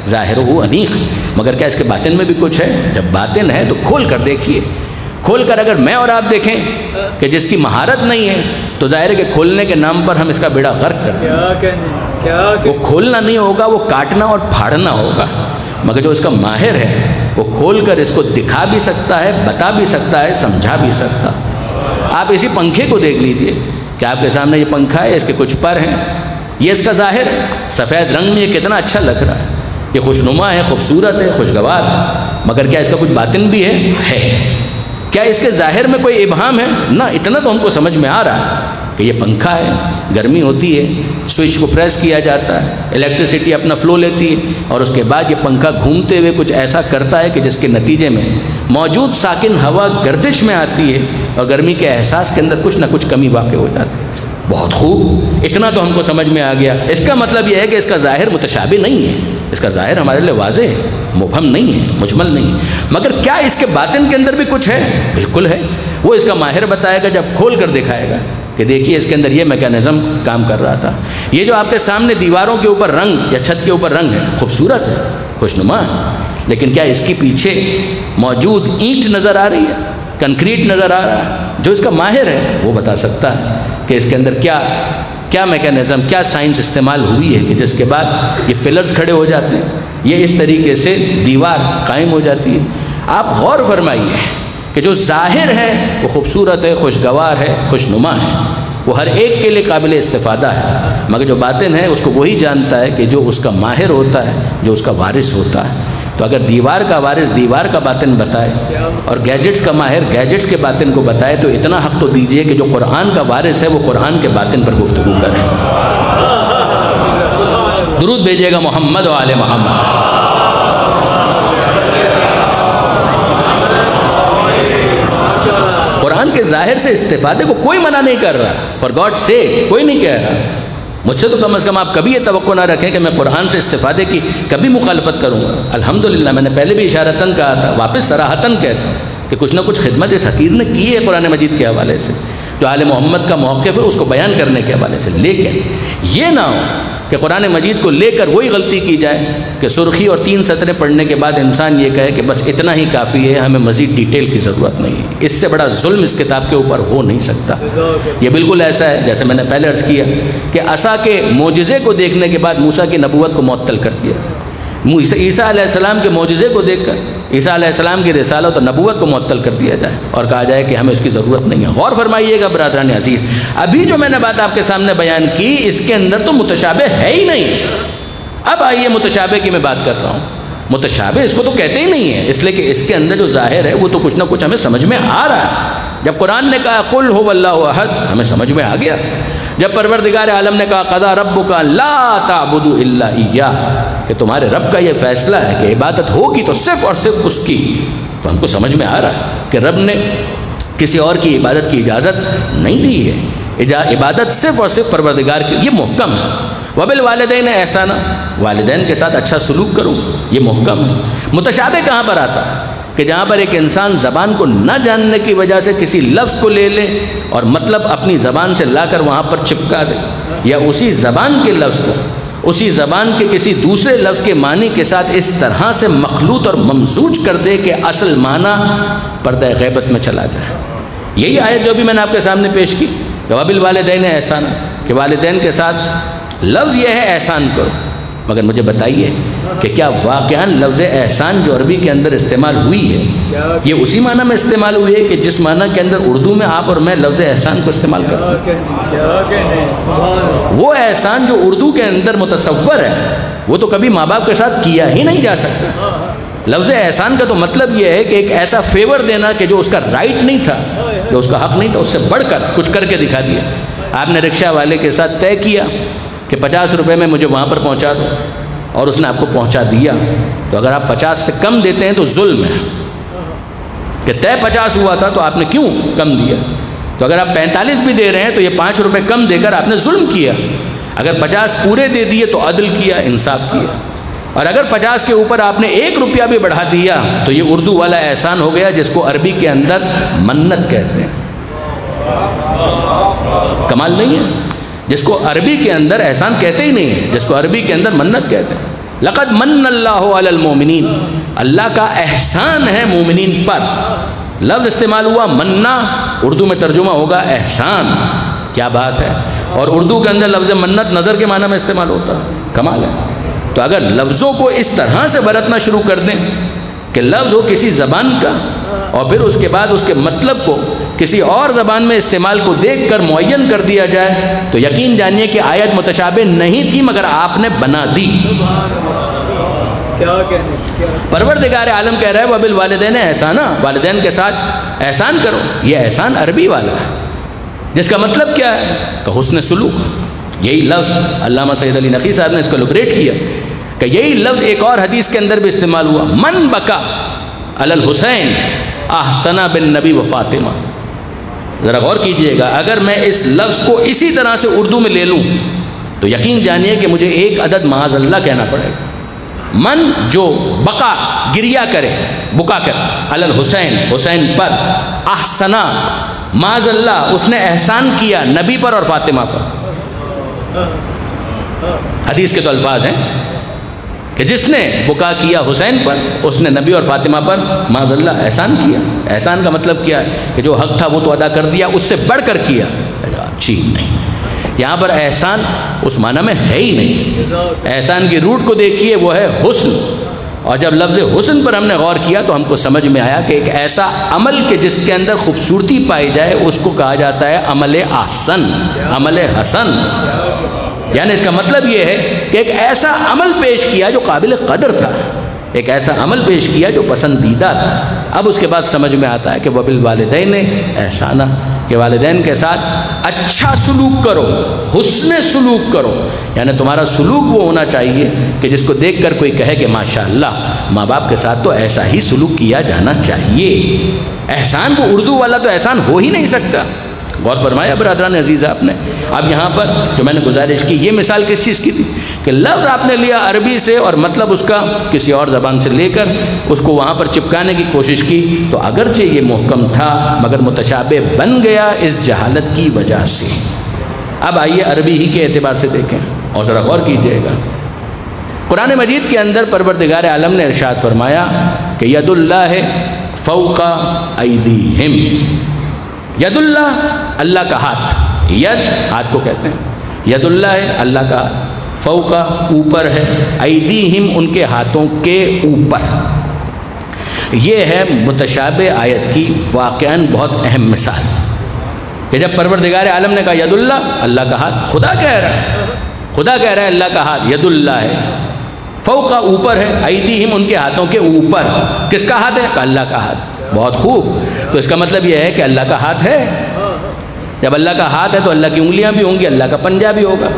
A: ظاہر ہو انیق. مگر کیا اس کے باطن میں بھی کچھ ہے؟ جب باطن ہے تو کھول کر دیکھیے. کھول کر اگر میں اور آپ دیکھیں کہ جس کی مہارت نہیں ہے تو ظاہر ہے کہ کھولنے کے نام پر ہم اس کا بیڑا غرق کر دیں. وہ کھولنا نہیں ہوگا، وہ کاٹنا اور پھاڑنا ہوگا. مگر جو اس کا ماہر ہے وہ کھول کر اس کو دکھا بھی سکتا ہے، بتا بھی سکتا ہے، سمجھا بھی سکتا. آپ اسی پنکھے کو دیکھ لیجئے کہ آپ کے سامنے یہ پنکھا ہے، اس کے کچھ پر ہیں، یہ اس کا ظاہر ہے. سفید رنگ میں یہ کتنا اچھا لگ رہا ہے، یہ خوشنما ہے، خوبصورت ہے، خوشگوار ہے. مگر کیا اس کا کچھ باطن بھی ہے؟ کیا اس کے ظاہر میں کوئی ابہام ہے؟ نہ، اتنا تو ہم کو سمجھ میں آ رہا ہے کہ یہ پنکھا ہے، گرمی ہوتی ہے، سوئچ کو پریس کیا جاتا ہے، الیکٹریسٹی اپنا فلو لیتی ہے، اور اس کے بعد یہ پنکھا گھومتے ہوئے کچھ ایسا کرتا ہے کہ جس کے نتیجے میں موجود ساکن ہوا گردش میں آتی ہے اور گرمی کے احساس کے اندر کچھ نہ کچھ کمی واقع ہو جاتی ہے۔ بہت خوب، اتنا تو ہم کو سمجھ میں آ گیا۔ اس کا مطلب یہ ہے کہ اس کا ظاہر متشابہ نہیں ہے، اس کا ظاہر ہمارے لیے واضح ہے، مبہم نہیں ہے، مجمل نہیں ہے، مگر کیا اس کے باطن کے اندر بھی کچھ ہے؟ بالکل ہے۔ وہ اس کا ماہر بتائے گا جب کھول کر دکھائے گا کہ دیکھیے اس کے اندر یہ میکانزم کام کر رہا تھا۔ یہ جو آپ کے سامنے دیواروں کے اوپر رنگ یا چھت کے اوپر رنگ ہے، خوبصورت ہے، خوشنما ہے، لیکن کیا اس کے پیچھے موجود اینٹ نظر آ رہی ہے، کنکریٹ نظر آ رہا ہے؟ جو اس کا ماہر ہے وہ بتا سکتا ہے کہ اس کے اندر کیا میکانزم، کیا سائنس استعمال ہوئی ہے کہ جس کے بعد یہ پلرز کھڑے ہو جاتے ہیں، یہ اس طریقے سے دیوار قائم ہو جاتی ہے۔ آپ غور فرمائیے کہ جو ظاہر ہے وہ خوبصورت ہے، خوشگوار ہے، خوشنما ہے، وہ ہر ایک کے لیے قابل استفادہ ہے، مگر جو باطن ہے اس کو وہی جانتا ہے کہ جو اس کا ماہر ہوتا ہے، جو اس کا وارث ہوتا ہے۔ تو اگر دیوار کا وارث دیوار کا باطن بتائے اور گیجٹس کا ماہر گیجٹس کے باطن کو بتائے، تو اتنا حق تو دیجئے کہ جو قرآن کا وارث ہے وہ قرآن کے باطن پر گفتگو کرے۔ درود بھیجیے گا محمد و آل محمد۔ قرآن کے ظاہر سے استفادے کو کوئی منع نہیں کر رہا، فار گاڈ سے کوئی نہیں کہہ رہا۔ مجھ سے تو کم از کم آپ کبھی یہ توقع نہ رکھیں کہ میں قرآن سے استفادے کی کبھی مخالفت کروں گا۔ الحمدللہ، میں نے پہلے بھی اشارتاً کہا تھا، واپس صراحتاً کہتا ہوں کہ کچھ نہ کچھ خدمت اس حقیر نے کی ہے قرآن مجید کے حوالے سے، جو آل محمد کا موقف ہے اس کو بیان کرنے کے حوالے سے، لیکن یہ نہ ہو کہ قرآن مجید کو لے کر وہی غلطی کی جائے کہ سرخی اور 3 سطریں پڑھنے کے بعد انسان یہ کہے کہ بس اتنا ہی کافی ہے، ہمیں مزید ڈیٹیل کی ضرورت نہیں ہے۔ اس سے بڑا ظلم اس کتاب کے اوپر ہو نہیں سکتا۔ یہ بالکل ایسا ہے جیسے میں نے پہلے عرض کیا کہ عصا کے معجزے کو دیکھنے کے بعد موسیٰ کی نبوت کو معطل کر دیا، عیسیٰ علیہ السلام کے معجزے کو دیکھ کر عیسیٰ علیہ السلام کی رسالت اور نبوت کو معطل کر دیا جائے اور کہا جائے کہ ہمیں اس کی ضرورت نہیں ہے۔ غور فرمائیے گا برادران عزیز، ابھی جو میں نے بات آپ کے سامنے بیان کی اس کے اندر تو متشابہ ہے ہی نہیں۔ اب آئیے متشابہ کی میں بات کر رہا ہوں۔ متشابہ اس کو تو کہتے ہی نہیں ہے، اس لیے کہ اس کے اندر جو ظاہر ہے وہ تو کچھ نہ کچھ ہمیں سمجھ میں آ رہا ہے۔ جب قرآن نے کہا قل هو اللہ احد، ہمیں سمجھ میں آ گیا۔ جب پروردگار عالم نے کہا قضا ربک لا تعبدوا الا ایاہ، کہ تمہارے رب کا یہ فیصلہ ہے کہ عبادت ہوگی تو صرف اور صرف اس کی، تو ہم کو سمجھ میں آ رہا ہے کہ رب نے کسی اور کی عبادت کی اجازت نہیں دی ہے، عبادت صرف اور صرف پروردگار کی، یہ محکم ہے۔ وبالوالدین احسانا، والدین کے ساتھ اچھا سلوک کرو، یہ محکم ہے۔ متشابہ کہاں پر آتا ہے کہ جہاں پر ایک انسان زبان کو نہ جاننے کی وجہ سے کسی لفظ کو لے لے اور مطلب اپنی زبان سے لا کر وہاں پر چپکا دے، یا اسی زبان کے لفظ کو اسی زبان کے کسی دوسرے لفظ کے معنی کے ساتھ اس طرح سے مخلوط اور ممزوج کر دے کہ اصل معنی پردہ غیبت میں چلا جائے۔ یہی آیت جو بھی میں نے آپ کے سامنے پیش کی، وبالوالدین احسانا، کہ والدین کے ساتھ لفظ یہ ہے احسان کرو، مگر مجھے بتائیے کہ کیا واقعاً لفظ احسان جو عربی کے اندر استعمال ہوئی ہے یہ اسی معنی میں استعمال ہوئی ہے کہ جس معنی کے اندر اردو میں آپ اور میں لفظ احسان کو استعمال کرتے ہیں؟ وہ احسان جو اردو کے اندر متصور ہے وہ تو کبھی ماں باپ کے ساتھ کیا ہی نہیں جا سکتا۔ لفظ احسان کا تو مطلب یہ ہے کہ ایک ایسا فیور دینا کہ جو اس کا رائٹ نہیں تھا، جو اس کا حق نہیں تھا، اس سے بڑھ کر کچھ کر کے دکھا دیا۔ آپ نے رکشہ والے کے ساتھ طے کیا کہ 50 روپے میں مجھے وہاں پر پہنچا دو، اور اس نے آپ کو پہنچا دیا، تو اگر آپ 50 سے کم دیتے ہیں تو ظلم ہے، کہ طے 50 ہوا تھا تو آپ نے کیوں کم دیا؟ تو اگر آپ 45 بھی دے رہے ہیں تو یہ 5 روپے کم دے کر آپ نے ظلم کیا۔ اگر 50 پورے دے دیے تو عدل کیا، انصاف کیا، اور اگر 50 کے اوپر آپ نے 1 روپیہ بھی بڑھا دیا تو یہ اردو والا احسان ہو گیا جس کو عربی کے اندر منت کہتے ہیں۔ کمال نہیں ہے؟ جس کو عربی کے اندر احسان کہتے ہی نہیں ہے، جس کو عربی کے اندر منت کہتے ہیں۔ لقد من اللہ علی المؤمنین، اللہ کا احسان ہے مومنین پر۔ لفظ استعمال ہوا منا، اردو میں ترجمہ ہوگا احسان۔ کیا بات ہے! اور اردو کے اندر لفظ منت نظر کے معنی میں استعمال ہوتا ہے، کمال ہے۔ تو اگر لفظوں کو اس طرح سے برتنا شروع کر دیں کہ لفظ ہو کسی زبان کا اور پھر اس کے بعد اس کے مطلب کو کسی اور زبان میں استعمال کو دیکھ کر معین کر دیا جائے، تو یقین جانیے کہ آیت متشابہ نہیں تھی مگر آپ نے بنا دی۔ پروردگار عالم کہہ رہا ہے وبالوالدین احسانا، والدین کے ساتھ احسان کرو. یہ احسان عربی والا ہے جس کا مطلب کیا ہے کہ حسن سلوک. یہی لفظ علامہ سید علی نقی صاحب نے اس کو لبریٹ کیا کہ یہی لفظ ایک اور حدیث کے اندر بھی استعمال ہوا, من بکا علی الحسین احسن بالنبی و فاطمہ. ذرا غور کیجئے گا, اگر میں اس لفظ کو اسی طرح سے اردو میں لے لوں تو یقین جانیے کہ مجھے ایک عدد معاذ اللہ کہنا پڑے گا. من جو بقا گریا کرے, بکا کرے, علی الحسین حسین پر, احسنا معاذ اللہ اس نے احسان کیا نبی پر اور فاطمہ پر. حدیث کے تو الفاظ ہیں کہ جس نے بکا کیا حسین پر اس نے نبی اور فاطمہ پر معاذ اللہ احسان کیا. احسان کا مطلب کیا ہے کہ جو حق تھا وہ تو ادا کر دیا, اس سے بڑھ کر کیا. جی نہیں, یہاں پر احسان اس معنی میں ہے ہی نہیں. احسان کی روٹ کو دیکھیے, وہ ہے حسن. اور جب لفظ حسن پر ہم نے غور کیا تو ہم کو سمجھ میں آیا کہ ایک ایسا عمل کہ جس کے اندر خوبصورتی پائی جائے اس کو کہا جاتا ہے عمل احسن, عمل حسن. یعنی اس کا مطلب یہ ہے کہ ایک ایسا عمل پیش کیا جو قابل قدر تھا, ایک ایسا عمل پیش کیا جو پسندیدہ تھا. اب اس کے بعد سمجھ میں آتا ہے کہ وبالوالدین احسانا, کہ والدین کے ساتھ اچھا سلوک کرو, حسن سلوک کرو. یعنی تمہارا سلوک وہ ہونا چاہیے کہ جس کو دیکھ کر کوئی کہے کہ ماشاءاللہ ماں باپ کے ساتھ تو ایسا ہی سلوک کیا جانا چاہیے. احسان وہ اردو والا تو احسان ہو ہی نہیں سکتا. غور فرمایا برادران عزیز آپ نے. اب یہاں پر جو میں نے گزارش کی, یہ مثال کس چیز کی تھی کہ لفظ آپ نے لیا عربی سے اور مطلب اس کا کسی اور زبان سے لے کر اس کو وہاں پر چپکانے کی کوشش کی, تو اگرچہ یہ محکم تھا مگر متشابہ بن گیا اس جہالت کی وجہ سے. اب آئیے عربی ہی کے اعتبار سے دیکھیں اور ذرا غور کیجئے گا. قرآن مجید کے اندر پروردگار عالم نے ارشاد فرمایا کہ ید اللہ فوق ایدیہم. ید اللہ, اللہ کا ہاتھ, ید ہاتھ کو کہتے ہیں, ید اللہ ہے اللہ کا, فوق اوپر ہے, ایدیہم ان کے ہاتھوں کے اوپر. یہ ہے متشابہ آیت کی واقعاً بہت اہم مثال کہ جب پروردگار عالم نے کہا ید اللہ, اللہ کا ہاتھ, خدا کہہ رہا ہے, خدا کہہ رہا ہے اللہ کا ہاتھ ید اللہ ہے, فوق اوپر ہے, ایدیہم ان کے ہاتھوں کے اوپر. کس کا ہاتھ ہے؟ اللہ کا ہاتھ. بہت خوب. تو اس کا مطلب یہ ہے کہ اللہ کا ہاتھ ہے. جب اللہ کا ہاتھ ہے تو اللہ کی انگلیاں بھی ہوں گی, اللہ کا پنجہ بھی ہوگا.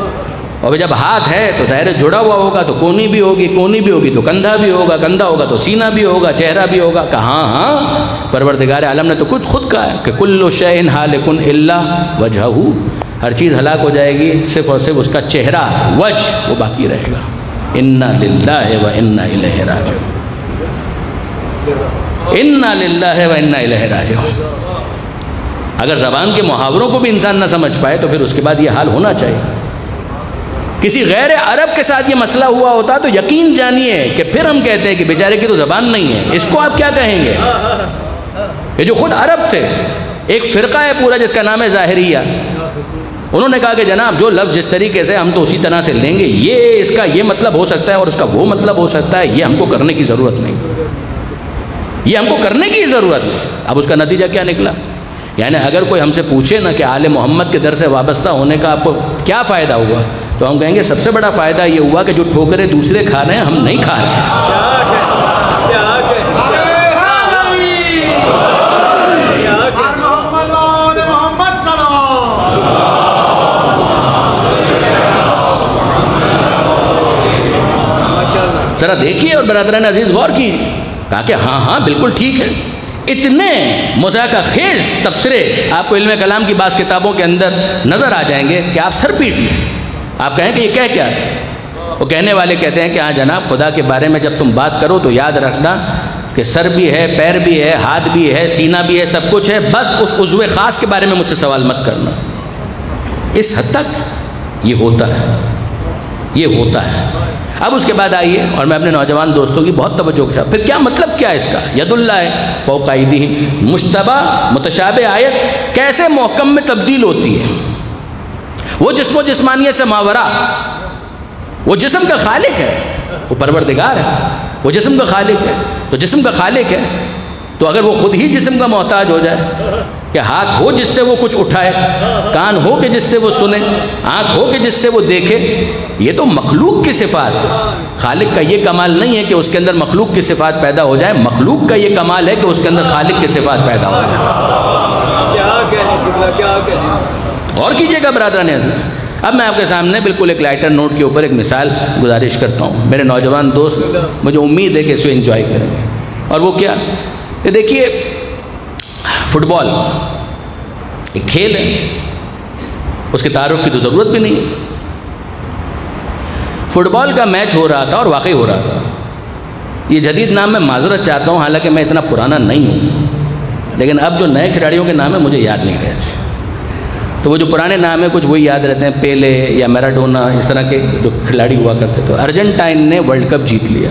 A: اور جب ہاتھ ہے تو ظاہر جڑا ہوا ہوگا تو کونی بھی ہوگی, کونی بھی ہوگی تو کندھا بھی ہوگا, کندھا ہوگا تو سینہ بھی ہوگا, چہرہ بھی ہوگا. کہاں ہاں پروردگار عالم نے تو خود کہا ہے کہ کل شیء ہالک الا وجہہ, ہر چیز ہلاک ہو جائے گی صرف اور صرف اس کا چہرہ, وجہ وہ باقی رہے گا. انا للہ و انا الیہ راجعون, انا للہ و انا الیہ راجعون. اگر زبان کے محاوروں کو بھی انسان نہ سمجھ پائے تو پھر اس کے بعد یہ حال ہونا چاہیے. کسی غیر عرب کے ساتھ یہ مسئلہ ہوا ہوتا تو یقین جانیے کہ پھر ہم کہتے ہیں کہ بیچارے کی تو زبان نہیں ہے, اس کو آپ کیا کہیں گے. یہ جو خود عرب تھے, ایک فرقہ ہے پورا جس کا نام ہے ظاہریہ, انہوں نے کہا کہ جناب جو لفظ جس طریقے سے ہم تو اسی طرح سے لیں گے, یہ اس کا یہ مطلب ہو سکتا ہے اور اس کا وہ مطلب ہو سکتا ہے, یہ ہم کو کرنے کی ضرورت نہیں, یہ ہم کو کرنے کی ضرورت نہیں. اب اس کا نتیجہ کیا نکلا؟ یعنی اگر کوئی ہم سے پوچھے نا کہ آل محمد کے در سے وابستہ ہونے کا آپ کو کیا فائدہ ہوا, تو ہم کہیں گے سب سے بڑا فائدہ یہ ہوا کہ جو ٹھوکریں دوسرے کھا رہے ہیں ہم نہیں کھا رہے ہیں. ذرا دیکھیے اور برادران عزیز غور کیجیے. کہا کہ ہاں بالکل ٹھیک ہے. اتنے مذاکرہ خیز تبصرے آپ کو علم کلام کی بعض کتابوں کے اندر نظر آ جائیں گے کہ آپ سر پیٹ لیں. آپ کہیں کہ یہ کہہ کیا ہے؟ وہ کہنے والے کہتے ہیں کہ ہاں جناب, خدا کے بارے میں جب تم بات کرو تو یاد رکھنا کہ سر بھی ہے, پیر بھی ہے, ہاتھ بھی ہے, سینہ بھی ہے, سب کچھ ہے, بس اس عضو خاص کے بارے میں مجھ سے سوال مت کرنا. اس حد تک یہ ہوتا ہے, یہ ہوتا ہے. اب اس کے بعد آئیے اور میں اپنے نوجوان دوستوں کی بہت توجہ کے ساتھ, پھر کیا مطلب کیا ہے اس کا؟ ید اللہ ہے فوق ایدیہم, مشتبہ متشابہ آیت کیسے محکم میں تبدیل ہوتی ہے. وہ جسم و جسمانیت سے ماورا, وہ جسم کا خالق ہے, وہ پروردگار ہے, وہ جسم کا خالق ہے. تو جسم کا خالق ہے تو اگر وہ خود ہی جسم کا محتاج ہو جائے کہ ہاتھ ہو جس سے وہ کچھ اٹھائے، کان ہو کہ جس سے وہ سنے، آنکھ ہو کہ جس سے وہ دیکھے، یہ تو مخلوق کی صفات ہے۔ خالق کا یہ کمال نہیں ہے کہ اس کے اندر مخلوق کی صفات پیدا ہو جائے، مخلوق کا یہ کمال ہے کہ اس کے اندر خالق کی صفات پیدا ہو جائے۔ اور کیجئے گا برادران عزیز، اب میں آپ کے سامنے بالکل ایک لائٹر نوٹ کے اوپر ایک مثال گزارش کرتا ہوں۔ میرے نوجوان دوست مجھے امید ہے کہ اس کو انجوائے کریں گے، اور وہ کیا کہ دیکھیے فٹ بال ایک کھیل ہے، اس کے تعارف کی تو ضرورت بھی نہیں۔ فٹ بال کا میچ ہو رہا تھا اور واقعی ہو رہا تھا۔ یہ جدید نام میں معذرت چاہتا ہوں، حالانکہ میں اتنا پرانا نہیں ہوں، لیکن اب جو نئے کھلاڑیوں کے نام ہیں مجھے یاد نہیں رہتے، تو وہ جو پرانے نام ہیں کچھ وہی یاد رہتے ہیں، پیلے یا میراڈونا، اس طرح کے جو کھلاڑی ہوا کرتے تھے۔ ارجنٹائن نے ورلڈ کپ جیت لیا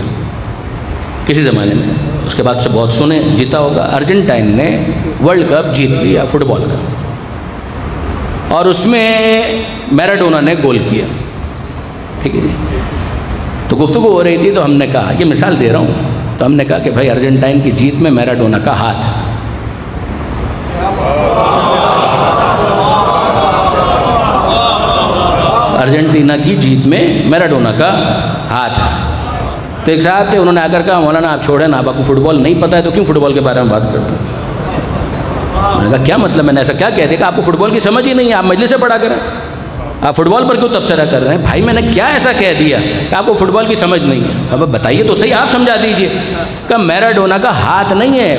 A: کسی زمانے میں، اس کے بعد سے بہت سنے جیتا ہوگا۔ ارجنٹائن نے ورلڈ کپ جیت لیا فٹ بال کا، اور اس میں میراڈونا نے گول کیا، ٹھیک ہے جی۔ تو گفتگو ہو رہی تھی تو ہم نے کہا، یہ مثال دے رہا ہوں، تو ہم نے کہا کہ بھائی ارجنٹائن کی جیت میں میراڈونا کا ہاتھ ہے۔ ارجنٹینا کی جیت میں میراڈونا کا ہاتھ ہے۔ تو ایک صاحب تھے، انہوں نے آ کر کہا مولانا آپ چھوڑیں نا، آپ کو فٹ بال نہیں پتہ ہے تو کیوں فٹ بال کے بارے میں بات کرتے ہیں؟ میں نے کہا کیا مطلب؟ میں نے ایسا کیا کہہ دیا کہ آپ کو فٹ بال کی سمجھ ہی نہیں ہے، آپ مجلس سے پڑھا کریں، آپ فٹ بال پر کیوں تبصرہ کر رہے ہیں؟ بھائی میں نے کیا ایسا کہہ دیا کہ آپ کو فٹ بال کی سمجھ نہیں ہے؟ اب بتائیے تو صحیح، آپ سمجھا دیجئے۔ کہ میراڈونا کا ہاتھ نہیں ہے،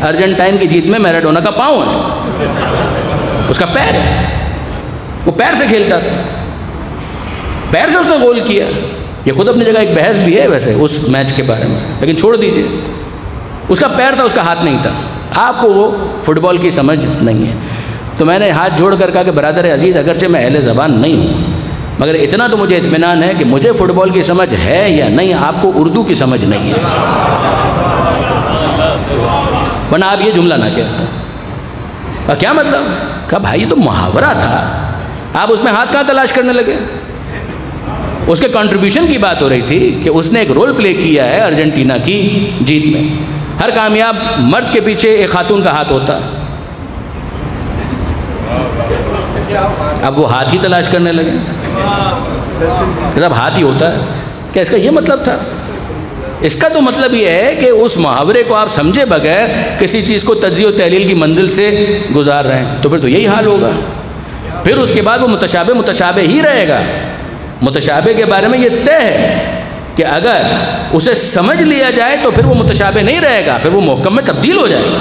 A: ارجنٹائن کی جیت میں میراڈونا کا پاؤں ہے، اس کا پیر ہے، وہ پیر سے کھیلتا تھا، پیر سے اس نے گول کیا۔ یہ خود اپنی جگہ ایک بحث بھی ہے ویسے اس میچ کے بارے میں، لیکن چھوڑ دیجئے، اس کا پیر تھا، اس کا ہاتھ نہیں تھا۔ آپ کو وہ فٹ بال کی سمجھ نہیں ہے۔ تو میں نے ہاتھ جوڑ کر کہا کہ برادر عزیز، اگرچہ میں اہل زبان نہیں ہوں، مگر اتنا تو مجھے اطمینان ہے کہ مجھے فٹ بال کی سمجھ ہے یا نہیں، آپ کو اردو کی سمجھ نہیں ہے، ورنہ آپ یہ جملہ نہ کہتے۔ کیا مطلب؟ کہا بھائی یہ تو محاورہ تھا، آپ اس میں ہاتھ کہاں تلاش کرنے لگے؟ اس کے کنٹریبیوشن کی بات ہو رہی تھی کہ اس نے ایک رول پلے کیا ہے ارجنٹینا کی جیت میں۔ ہر کامیاب مرد کے پیچھے ایک خاتون کا ہاتھ ہوتا ہے۔ اب وہ ہاتھ ہی تلاش کرنے لگے، اب ہاتھ ہی ہوتا ہے کیا؟ اس کا یہ مطلب تھا؟ اس کا تو مطلب یہ ہے کہ اس محاورے کو آپ سمجھے بغیر کسی چیز کو تجزیہ و تحلیل کی منزل سے گزار رہے ہیں، تو پھر تو یہی حال ہوگا۔ پھر اس کے بعد وہ متشابہ ہی رہے گا۔ متشابہ کے بارے میں یہ طے ہے کہ اگر اسے سمجھ لیا جائے تو پھر وہ متشابہ نہیں رہے گا، پھر وہ محکم میں تبدیل ہو جائے گا۔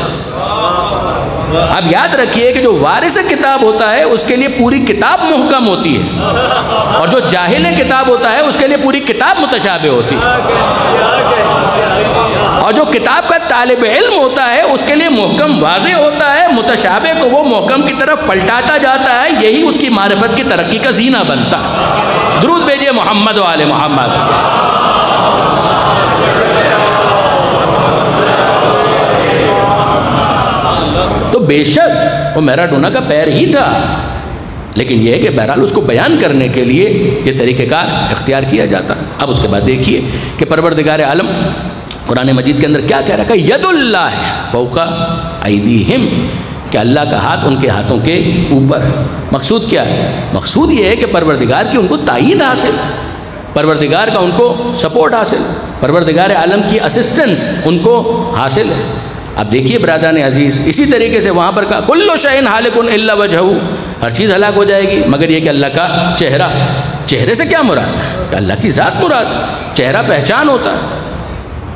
A: اب یاد رکھیے کہ جو وارث کتاب ہوتا ہے اس کے لیے پوری کتاب محکم ہوتی ہے، اور جو جاہل کتاب ہوتا ہے اس کے لیے پوری کتاب متشابہ ہوتی ہے، اور جو کتاب کا طالب علم ہوتا ہے اس کے لیے محکم واضح ہوتا ہے، متشابہ کو وہ محکم کی طرف پلٹاتا جاتا ہے، یہی اس کی معرفت کی ترقی کا زینہ بنتا ہے۔ درود بھیجئے محمد و آل محمد۔ تو بے شک وہ میراڈونا کا پیر ہی تھا، لیکن یہ ہے کہ بہرحال اس کو بیان کرنے کے لیے یہ طریقہ کار اختیار کیا جاتا۔ اب اس کے بعد دیکھیے کہ پروردگار عالم قرآن مجید کے اندر کیا کہہ رہا ہے کہ ید اللہ فوق ایدیہم، کہ اللہ کا ہاتھ ان کے ہاتھوں کے اوپر۔ مقصود کیا ہے؟ مقصود یہ ہے کہ پروردگار کی ان کو تائید حاصل، پروردگار کا ان کو سپورٹ حاصل، پروردگار عالم کی اسسٹنس ان کو حاصل ہے۔ اب دیکھیے برادران عزیز، اسی طریقے سے وہاں پر کہا کل شیء ہالک الا وجہہ، ہر چیز ہلاک ہو جائے گی مگر یہ کہ اللہ کا چہرہ۔ چہرے سے کیا مراد ہے؟ کہ اللہ کی ذات مراد ہے۔ چہرہ پہچان ہوتا ہے،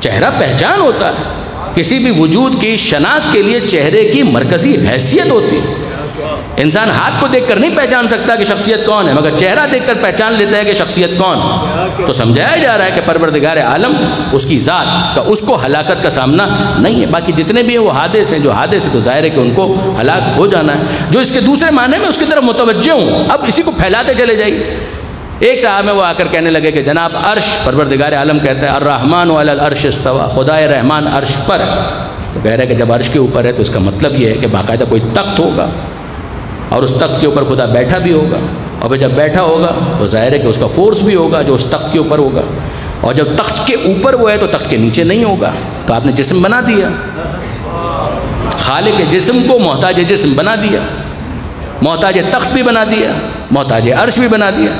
A: چہرہ پہچان ہوتا ہے، کسی بھی وجود کی شناخت کے لیے چہرے کی مرکزی حیثیت ہوتی ہے۔ انسان ہاتھ کو دیکھ کر نہیں پہچان سکتا کہ شخصیت کون ہے، مگر چہرہ دیکھ کر پہچان لیتا ہے کہ شخصیت کون ہے۔ تو سمجھایا جا رہا ہے کہ پروردگار عالم اس کی ذات کا اس کو ہلاکت کا سامنا نہیں ہے۔ باقی جتنے بھی ہیں وہ حادث ہیں، جو حادث ہے تو ظاہر ہے کہ ان کو ہلاک ہو جانا ہے۔ جو اس کے دوسرے معنی میں اس کی طرف متوجہ ہوں، اب اسی کو پھیلاتے چلے جائیے۔ ایک صاحب میں وہ آ کر کہنے لگے کہ جناب عرش، پروردگار عالم کہتا ہے الرحمن علی العرش استوى، خدا رحمان عرش پر ہے۔ تو کہہ رہے کہ جب عرش کے اوپر ہے تو اس کا مطلب یہ ہے کہ باقاعدہ کوئی تخت ہوگا، اور اس تخت کے اوپر خدا بیٹھا بھی ہوگا، اور پھر جب بیٹھا ہوگا تو ظاہر ہے کہ اس کا فورس بھی ہوگا جو اس تخت کے اوپر ہوگا، اور جب تخت کے اوپر وہ ہے تو تخت کے نیچے نہیں ہوگا۔ تو آپ نے جسم بنا دیا، خالق جسم کو محتاج جسم بنا دیا، محتاج تخت بھی بنا دیا، محتاج عرش بھی بنا دیا۔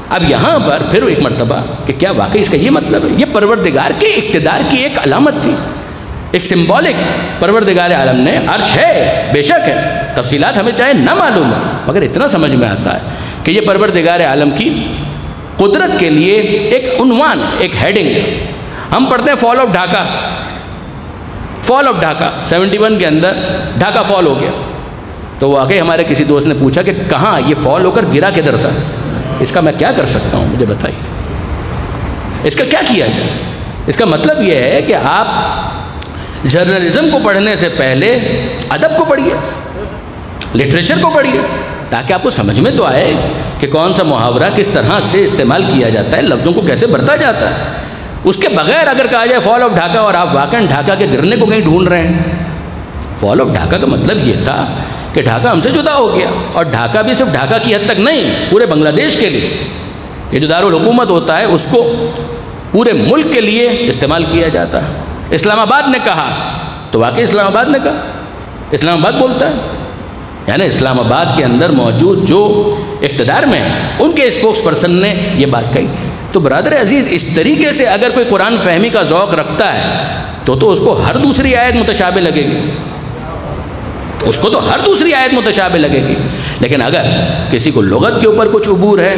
A: اب یہاں پر پھر ایک مرتبہ کہ کیا واقعی اس کا یہ مطلب ہے؟ یہ پروردگار کے اقتدار کی ایک علامت تھی، ایک سمبولک۔ پروردگار عالم نے عرش ہے، بے شک ہے، تفصیلات ہمیں چاہے نہ معلوم ہے، مگر اتنا سمجھ میں آتا ہے کہ یہ پروردگار عالم کی قدرت کے لیے ایک عنوان، ایک ہیڈنگ۔ ہم پڑھتے ہیں fall of Dhaka, fall of Dhaka 71 کے اندر ڈھاکہ فال ہو گیا، تو واقعی ہمارے کسی دوست نے پوچھا کہ کہاں یہ فال ہو کر گرا کدھر تھا؟ اس کا میں کیا کر سکتا ہوں، مجھے بتائیے اس کا کیا کیا جائے؟ اس کا مطلب یہ ہے کہ آپ جرنلزم کو پڑھنے سے پہلے ادب کو پڑھیے، لٹریچر کو پڑھیے، تاکہ آپ کو سمجھ میں تو آئے کہ کون سا محاورہ کس طرح سے استعمال کیا جاتا ہے، لفظوں کو کیسے برتا جاتا ہے۔ اس کے بغیر اگر کہا جائے فال آف ڈھاکہ اور آپ واقعاً ڈھاکہ کے گرنے کو کہیں ڈھونڈ رہے ہیں، فال آف ڈھاکہ کا مطلب یہ تھا کہ ڈھاکہ ہم سے جدا ہو گیا، اور ڈھاکہ بھی صرف ڈھاکہ کی حد تک نہیں، پورے بنگلہ دیش کے لیے یہ جو دارالحکومت ہوتا ہے اس کو پورے ملک کے لیے استعمال کیا جاتا ہے۔ اسلام آباد نے کہا تو واقعی اسلام آباد نے کہا، اسلام آباد بولتا ہے، یعنی اسلام آباد کے اندر موجود جو اقتدار میں ہیں ان کے اسپوکس پرسن نے یہ بات کہی۔ تو برادر عزیز، اس طریقے سے اگر کوئی قرآن فہمی کا ذوق رکھتا ہے تو اس کو ہر دوسری آیت متشابہ لگے گی، اس کو تو ہر دوسری آیت متشابہ لگے گی۔ لیکن اگر کسی کو لغت کے اوپر کچھ عبور ہے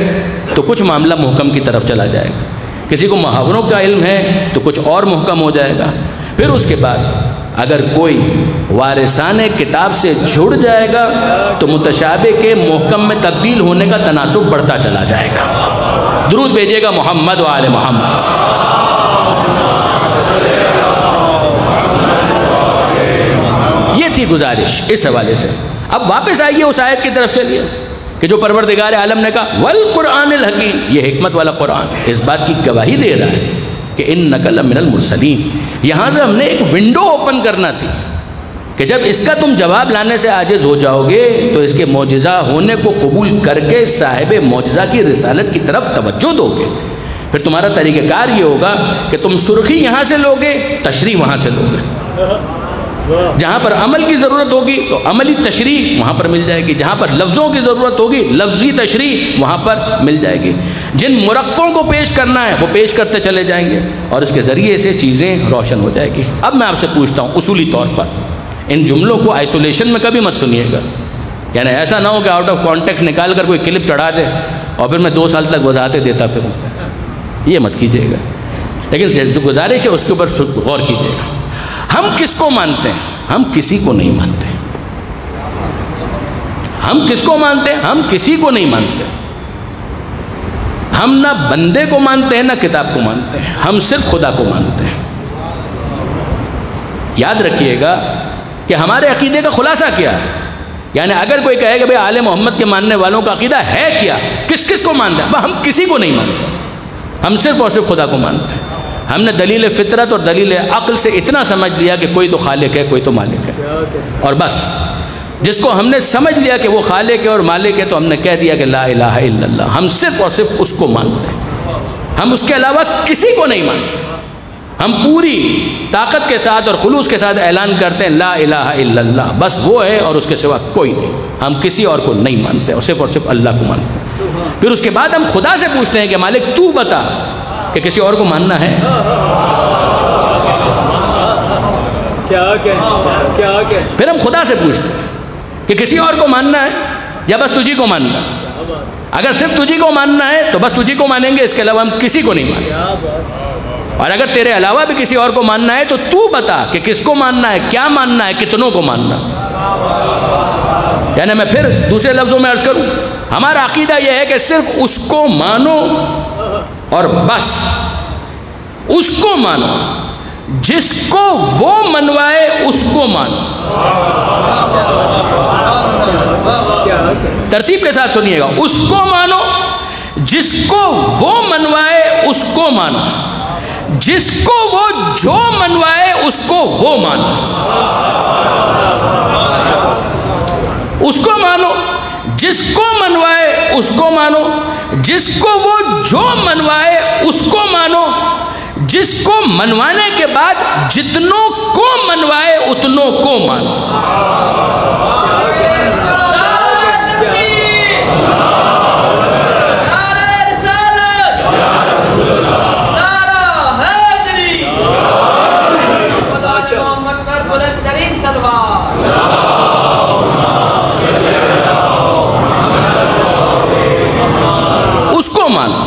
A: تو کچھ معاملہ محکم کی طرف چلا جائے گا، کسی کو محاوروں کا علم ہے تو کچھ اور محکم ہو جائے گا۔ پھر اس کے بعد اگر کوئی وارثان کتاب سے جڑ جائے گا تو متشابہ کے محکم میں تبدیل ہونے کا تناسب بڑھتا چلا جائے گا۔ درود بھیجیے گا محمد و آل محمد۔ یہ تھی گزارش اس حوالے سے۔ اب واپس آئیے اس آیت کی طرف چلیے کہ جو پروردگار عالم نے کہا والقرآن الحکیم، یہ حکمت والا قرآن اس بات کی گواہی دے رہا ہے کہ انک لمن المرسلین۔ یہاں سے ہم نے ایک ونڈو اوپن کرنا تھی کہ جب اس کا تم جواب لانے سے عاجز ہو جاؤ گے تو اس کے معجزہ ہونے کو قبول کر کے صاحب معجزہ کی رسالت کی طرف توجہ دو گے۔ پھر تمہارا طریقہ کار یہ ہوگا کہ تم سرخی یہاں سے لوگے، تشریح وہاں سے لوگے۔ جہاں پر عمل کی ضرورت ہوگی تو عملی تشریح وہاں پر مل جائے گی، جہاں پر لفظوں کی ضرورت ہوگی لفظی تشریح وہاں پر مل جائے گی۔ جن مرقوں کو پیش کرنا ہے وہ پیش کرتے چلے جائیں گے اور اس کے ذریعے سے چیزیں روشن ہو جائے گی۔ اب میں آپ سے پوچھتا ہوں اصولی طور پر ان جملوں کو آئسولیشن میں کبھی مت سنیے گا، یعنی ایسا نہ ہو کہ آؤٹ آف کانٹیکس نکال کر کوئی کلپ چڑھا دے اور پھر میں 2 سال تک وضاحتیں دیتا پھروں، یہ مت کیجیے گا۔ لیکن جو گزارش ہے اس کے اوپر غور کیجیے گا۔ ہم کس کو مانتے ہیں؟ ہم کسی کو نہیں مانتے۔ ہم کس کو مانتے ہیں؟ ہم کسی کو نہیں مانتے۔ ہم نہ بندے کو مانتے ہیں نہ کتاب کو مانتے ہیں، ہم صرف خدا کو مانتے ہیں۔ یاد رکھیے گا کہ ہمارے عقیدے کا خلاصہ کیا ہے، یعنی اگر کوئی کہے کہ بھئی آل محمد کے ماننے والوں کا عقیدہ ہے کیا، کس کس کو مانتے ہیں؟ ہم کسی کو نہیں مانتے، ہم صرف اور صرف خدا کو مانتے ہیں۔ ہم نے دلیل فطرت اور دلیل عقل سے اتنا سمجھ لیا کہ کوئی تو خالق ہے کوئی تو مالک ہے، اور بس جس کو ہم نے سمجھ لیا کہ وہ خالق ہے اور مالک ہے تو ہم نے کہہ دیا کہ لا الہ الا اللہ، ہم صرف اور صرف اس کو مانتے ہیں، ہم اس کے علاوہ کسی کو نہیں مانتے۔ ہم پوری طاقت کے ساتھ اور خلوص کے ساتھ اعلان کرتے ہیں لا الہ الا اللہ، بس وہ ہے اور اس کے سوا کوئی نہیں، ہم کسی اور کو نہیں مانتے اور صرف اللہ کو مانتے ہیں۔ پھر اس کے بعد ہم خدا سے پوچھتے ہیں کہ مالک تو بتا کہ کسی اور کو ماننا ہے؟ پھر ہم خدا سے پوچھتے ہیں کہ کسی اور کو ماننا ہے یا بس تجھی کو ماننا ہے؟ اگر صرف تجھی کو ماننا ہے تو بس تجھی کو مانیں گے، اس کے علاوہ ہم کسی کو نہیں مانیں۔ اور اگر تیرے علاوہ بھی کسی اور کو ماننا ہے تو تو بتا کہ کس کو ماننا ہے، کیا ماننا ہے، کتنوں کو ماننا ہے۔ یعنی میں پھر دوسرے لفظوں میں عرض کروں، ہمارا عقیدہ یہ ہے کہ صرف اس کو مانو اور بس اس کو مانو، جس کو وہ منوائے اس کو مانو۔ ترتیب کے ساتھ سنیے گا، اس کو مانو، جس کو وہ منوائے اس کو مانو، جس کو وہ جو منوائے اس کو وہ مانو۔ اس کو مانو، جس کو منوائے اس کو مانو، جس کو وہ جو منوائے اس کو مانو، جس کو منوانے کے بعد جتنوں کو منوائے اتنوں کو مانو۔ اس کو مانو،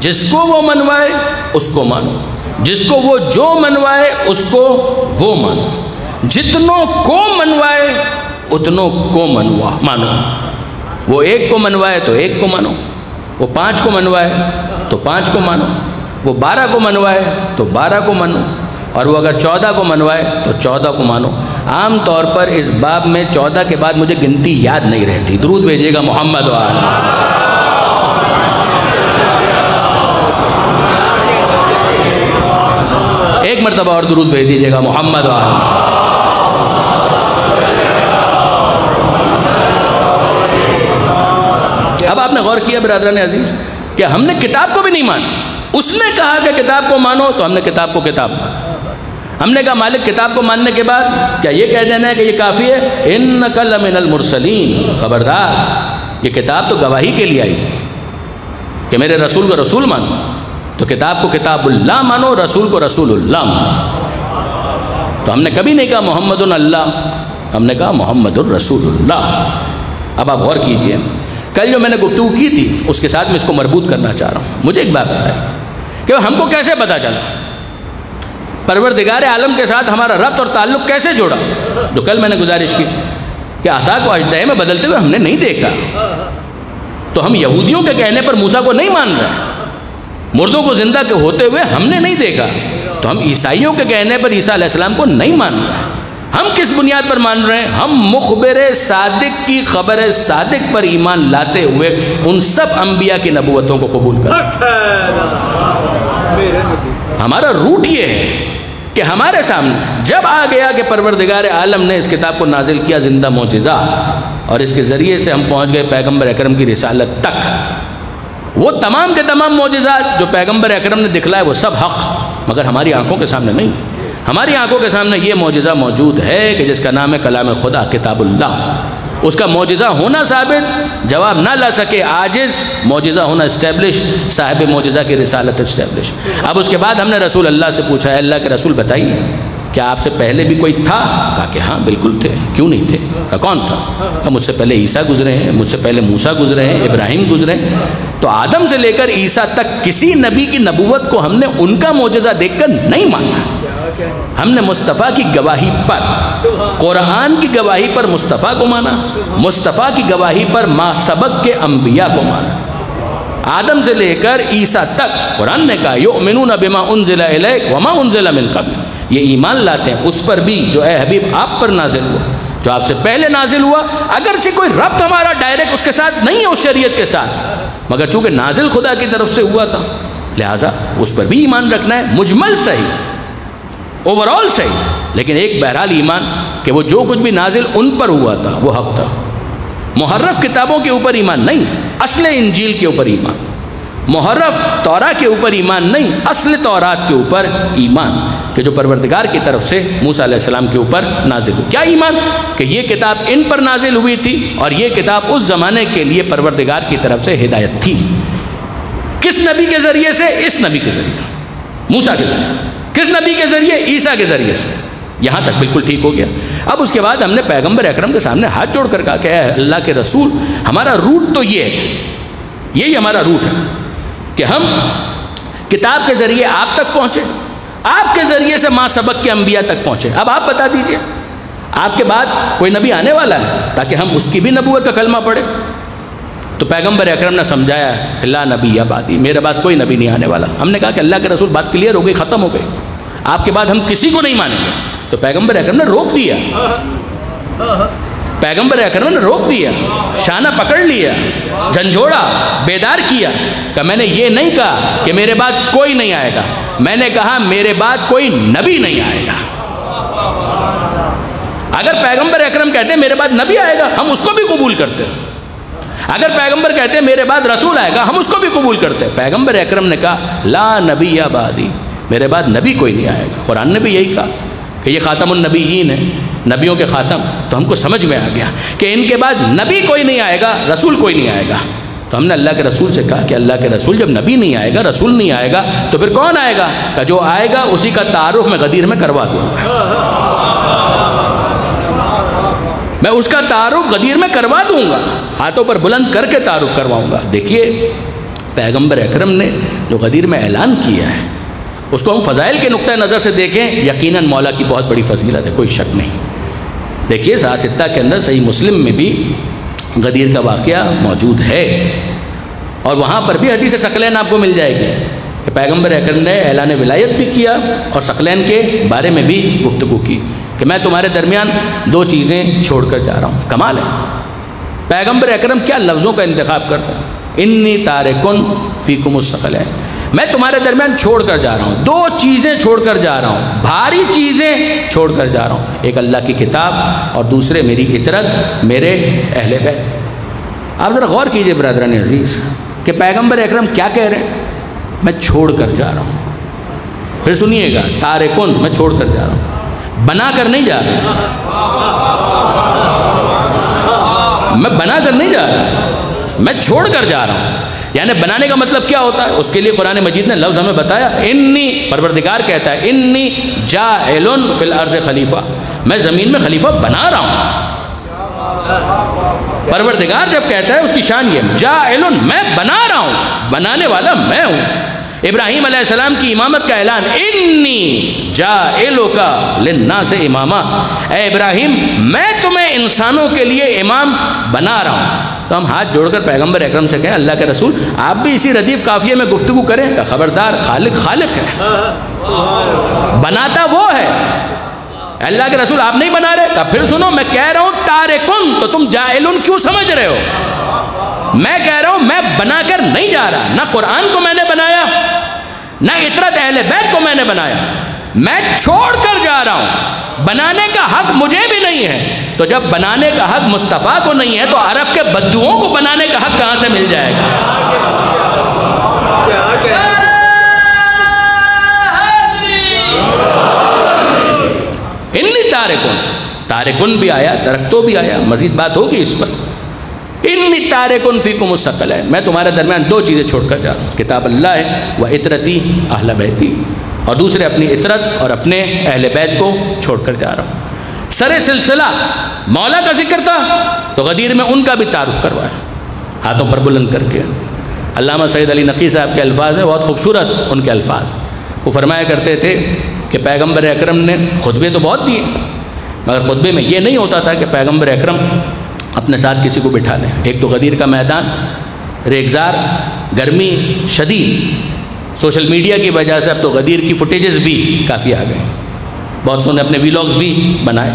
A: جس کو وہ منوائے اس کو مانو، جس کو وہ جو منوائے اس کو وہ مانو، جتنوں کو منوائے اتنوں کو مانو۔ وہ ایک کو منوائے تو ایک کو مانو، وہ 5 کو منوائے تو 5 کو مانو، وہ 12 کو منوائے تو 12 کو مانو، اور وہ اگر 14 کو منوائے تو 14 کو مانو۔ عام طور پر اس باب میں 14 کے بعد مجھے گنتی یاد نہیں رہتی، درود بھیجیے گا محمد و آل۔ ایک مرتبہ اور درود بھیج دیجیے گا محمد و آل۔ اب آپ نے غور کیا برادران عزیز کہ ہم نے کتاب کو بھی نہیں مانا۔ اس نے کہا کہ کتاب کو مانو تو ہم نے کتاب کو کتاب مانا۔ ہم نے کہا مالک کتاب کو ماننے کے بعد کیا یہ کہہ دینا ہے کہ یہ کافی ہے؟ اِنَّكَ لَمِنَ الْمُرْسَلِينَ، خبردار یہ کتاب تو گواہی کے لیے آئی تھی کہ میرے رسول کو رسول مانو، تو کتاب کو کتاب اللہ مانو، رسول کو رسول اللہ مانو۔ تو ہم نے کبھی نہیں کہا محمد اللہ، ہم نے کہا محمد الرسول اللہ۔ اب آپ غور کیجئے، کل جو میں نے گفتگو کی تھی اس کے ساتھ میں اس کو مربوط کرنا چاہ رہا ہوں۔ مجھے ایک بات بتائیں کہ ہم کو کیسے پتا چلا، پروردگار عالم کے ساتھ ہمارا ربط اور تعلق کیسے جوڑا؟ جو کل میں نے گزارش کی کہ عصا کو اژدہے میں بدلتے ہوئے ہم نے نہیں دیکھا، تو ہم یہودیوں کے کہنے پر موسیٰ کو نہیں مان رہے، مردوں کو زندہ کے ہوتے ہوئے ہم نے نہیں دیکھا، تو ہم عیسائیوں کے کہنے پر عیسیٰ علیہ السلام کو نہیں مان رہے۔ ہم کس بنیاد پر مان رہے ہیں؟ ہم مخبر صادق کی خبر صادق پر ایمان لاتے ہوئے ان سب انبیاء کی نبوتوں کو قبول کرتے ہیں۔ ہمارا روٹ یہ ہے کہ ہمارے سامنے جب آ گیا کہ پروردگار عالم نے اس کتاب کو نازل کیا زندہ معجزہ، اور اس کے ذریعے سے ہم پہنچ گئے پیغمبر اکرم کی رسالت تک، وہ تمام کے تمام معجزات جو پیغمبر اکرم نے دکھلائے وہ سب حق، مگر ہماری آنکھوں کے سامنے نہیں۔ ہماری آنکھوں کے سامنے یہ معجزہ موجود ہے کہ جس کا نام ہے کلام خدا، کتاب اللہ۔ اس کا معجزہ ہونا ثابت، جواب نہ لا سکے عاجز، معجزہ ہونا اسٹیبلش، صاحب معجزہ کی رسالت اسٹیبلش۔ اب اس کے بعد ہم نے رسول اللہ سے پوچھا ہے اللہ کے رسول بتائیے کیا آپ سے پہلے بھی کوئی تھا؟ کہا کہ ہاں بالکل تھے، کیوں نہیں تھے؟ کہا کون تھا؟ کہا مجھ سے پہلے عیسیٰ گزرے ہیں، مجھ سے پہلے موسیٰ گزرے ہیں، ابراہیم گزرے ہیں۔ تو آدم سے لے کر عیسیٰ تک کسی نبی کی نبوت کو ہم نے ان کا معجزہ دیکھ کر نہیں مانا، ہم نے مصطفیٰ کی گواہی پر، قرآن کی گواہی پر مصطفیٰ کو مانا، مصطفیٰ کی گواہی پر ما سبق کے انبیاء کو مانا۔ آدم سے لے کر عیسیٰ تک قرآن نے کہا یؤمنون بما انزل الیک وما انزل من قبل، یہ ایمان لاتے ہیں اس پر بھی جو اے حبیب آپ پر نازل ہوا، جو آپ سے پہلے نازل ہوا، اگرچہ کوئی ربط ہمارا ڈائریکٹ اس کے ساتھ نہیں ہے اس شریعت کے ساتھ، مگر چونکہ نازل خدا کی طرف سے ہوا تھا لہٰذا اس پر بھی ایمان رکھنا ہے، مجمل صحیح، اوورال صحیح، لیکن ایک بہرحال ایمان کہ وہ جو کچھ بھی نازل ان پر ہوا تھا وہ حق تھا۔ محرف کتابوں کے اوپر ایمان نہیں، اصل انجیل کے اوپر ایمان، محرف تورات کے اوپر ایمان نہیں، اصل تورات کے اوپر ایمان کہ جو پروردگار کی طرف سے موسیٰ علیہ السلام کے اوپر نازل ہوئی۔ کیا ایمان؟ کہ یہ کتاب ان پر نازل ہوئی تھی اور یہ کتاب اس زمانے کے لیے پروردگار کی طرف سے ہدایت تھی۔ کس نبی کے ذریعے سے؟ اس نبی کے ذریعے، موسیٰ کے ذریعے۔ کس نبی کے ذریعے؟ عیسیٰ کے ذریعے سے۔ یہاں تک بالکل ٹھیک ہو گیا۔ اب اس کے بعد ہم نے پیغمبر اکرم کے سامنے ہاتھ جوڑ کر کہا کہ اے اللہ کے رسول، ہمارا روٹ تو یہ ہے، یہی ہمارا روٹ ہے کہ ہم کتاب کے ذریعے آپ تک پہنچے، آپ کے ذریعے سے ما سبق کے انبیاء تک پہنچے۔ اب آپ بتا دیجئے آپ کے بعد کوئی نبی آنے والا ہے تاکہ ہم اس کی بھی نبوت کا کلمہ پڑھیں؟ تو پیغمبر اکرم نے سمجھایا کہ لا نبی بعدی، میرے بعد کوئی نبی نہیں آنے والا۔ ہم نے کہا کہ اللہ کے رسول بات کلیئر ہو گئی، ختم ہو گئی، آپ کے بعد ہم کسی کو نہیں مانیں گے۔ تو پیغمبر اکرم نے روک دیا، پیغمبر اکرم نے روک دیا، شانہ پکڑ لیا، جھنجھوڑا، بیدار کیا کہ میں نے یہ نہیں کہا کہ میرے بعد کوئی نہیں آئے گا، میں نے کہا میرے بعد کوئی نبی نہیں آئے گا۔ اگر پیغمبر اکرم کہتے ہیں میرے بعد نبی آئے گا ہم اس کو بھی قبول کرتے ہیں، اگر پیغمبر کہتے ہیں میرے بعد رسول آئے گا ہم اس کو بھی قبول کرتے ہیں۔ پیغمبر اکرم نے کہا لا نبی بعدی، میرے بعد نبی کوئی نہیں آئے گا۔ قرآن نے بھی یہی کہا کہ یہ خاتم النبیین ہے، نبیوں کے خاتم۔ تو ہم کو سمجھ میں آ گیا کہ ان کے بعد نبی کوئی نہیں آئے گا، رسول کوئی نہیں آئے گا۔ تو ہم نے اللہ کے رسول سے کہا کہ اللہ کے رسول جب نبی نہیں آئے گا، رسول نہیں آئے گا، تو پھر کون آئے گا؟ کہ جو آئے گا اسی کا تعارف میں غدیر میں کروا دوں گا، میں اس کا تعارف غدیر میں کروا دوں گا، ہاتھوں پر بلند کر کے تعارف کرواؤں گا۔ دیکھیے پیغمبر اکرم نے جو غدیر میں اعلان کیا ہے، اس کو ہم فضائل کے نقطہ نظر سے دیکھیں، یقیناً مولا کی بہت بڑی فضیلت ہے، کوئی شک نہیں۔ دیکھیے ستہ کے اندر صحیح مسلم میں بھی غدیر کا واقعہ موجود ہے، اور وہاں پر بھی حدیث ثقلین آپ کو مل جائے گی کہ پیغمبر اکرم نے اعلان ولایت بھی کیا اور ثقلین کے بارے میں بھی گفتگو کی کہ میں تمہارے درمیان دو چیزیں چھوڑ کر جا رہا ہوں۔ کمال ہے، پیغمبر اکرم کیا لفظوں کا انتخاب کرتے ہیں، انی تارکن فیکم الثقلین، میں تمہارے درمیان چھوڑ کر جا رہا ہوں، دو چیزیں چھوڑ کر جا رہا ہوں، بھاری چیزیں چھوڑ کر جا رہا ہوں، ایک اللہ کی کتاب اور دوسرے میری اطرت، میرے اہل بیت۔ آپ ذرا غور کیجئے برادران عزیز کہ پیغمبر اکرم کیا کہہ رہے ہیں، میں چھوڑ کر جا رہا ہوں۔ پھر سنیے گا، تارکن، میں چھوڑ کر جا رہا ہوں، بنا کر نہیں جا رہا، میں بنا کر نہیں جا رہا، میں چھوڑ کر جا رہا ہوں۔ یعنی بنانے کا مطلب کیا ہوتا ہے، اس کے لیے قرآن مجید نے لفظ ہمیں بتایا، انی، پروردگار کہتا ہے انی جاعل فی الارض خلیفہ، میں زمین میں خلیفہ بنا رہا ہوں۔ پروردگار جب کہتا ہے اس کی شان یہ، جاعل، میں بنا رہا ہوں، بنانے والا میں ہوں۔ ابراہیم علیہ السلام کی امامت کا اعلان، انی جاعلک للناس اماما، اے ابراہیم میں تمہیں انسانوں کے لیے امام بنا رہا ہوں۔ تو ہم ہاتھ جوڑ کر پیغمبر اکرم سے کہیں، اللہ کے رسول آپ بھی اسی ردیف قافیے میں گفتگو کریں کہ خبردار، خالق ہے، بناتا وہ ہے۔ اللہ کے رسول آپ نہیں بنا رہے، تو پھر سنو، میں کہہ رہا ہوں تارکن، تو تم جاعلن کیوں سمجھ رہے ہو؟ میں کہہ رہا ہوں میں بنا کر نہیں جا رہا، نہ قرآن کو میں نے بنایا، نہ اطرت اہل بیت کو میں نے بنایا، میں چھوڑ کر جا رہا ہوں، بنانے کا حق مجھے بھی نہیں ہے۔ تو جب بنانے کا حق مصطفیٰ کو نہیں ہے تو عرب کے بدوؤں کو بنانے کا حق کہاں سے مل جائے گا؟ انی تارکن، تارکن بھی آیا، ترکتو بھی آیا، مزید بات ہوگی اس پر۔ انی تارکن فیکم الثقلین، میں تمہارے درمیان دو چیزیں چھوڑ کر جا رہا ہوں، کتاب اللہ ہے و اطرتی اہل بیتی، اور دوسرے اپنی اطرت اور اپنے اہل بیت کو چھوڑ کر جا رہا ہوں۔ سر سلسلہ مولا کا ذکر تھا تو غدیر میں ان کا بھی تعارف کروایا، ہاتھوں پر بلند کر کے۔ علامہ سید علی نقی صاحب کے الفاظ ہیں، بہت خوبصورت ان کے الفاظ، وہ فرمایا کرتے تھے کہ پیغمبر اکرم نے خطبے تو بہت دیے، مگر خطبے میں یہ نہیں ہوتا تھا کہ پیغمبر اکرم اپنے ساتھ کسی کو بٹھا لیں۔ ایک تو غدیر کا میدان، ریگزار، گرمی شدید، سوشل میڈیا کی وجہ سے اب تو غدیر کی فوٹیجز بھی کافی آ گئے، بہت سو نے اپنے ویلاگز بھی بنائے۔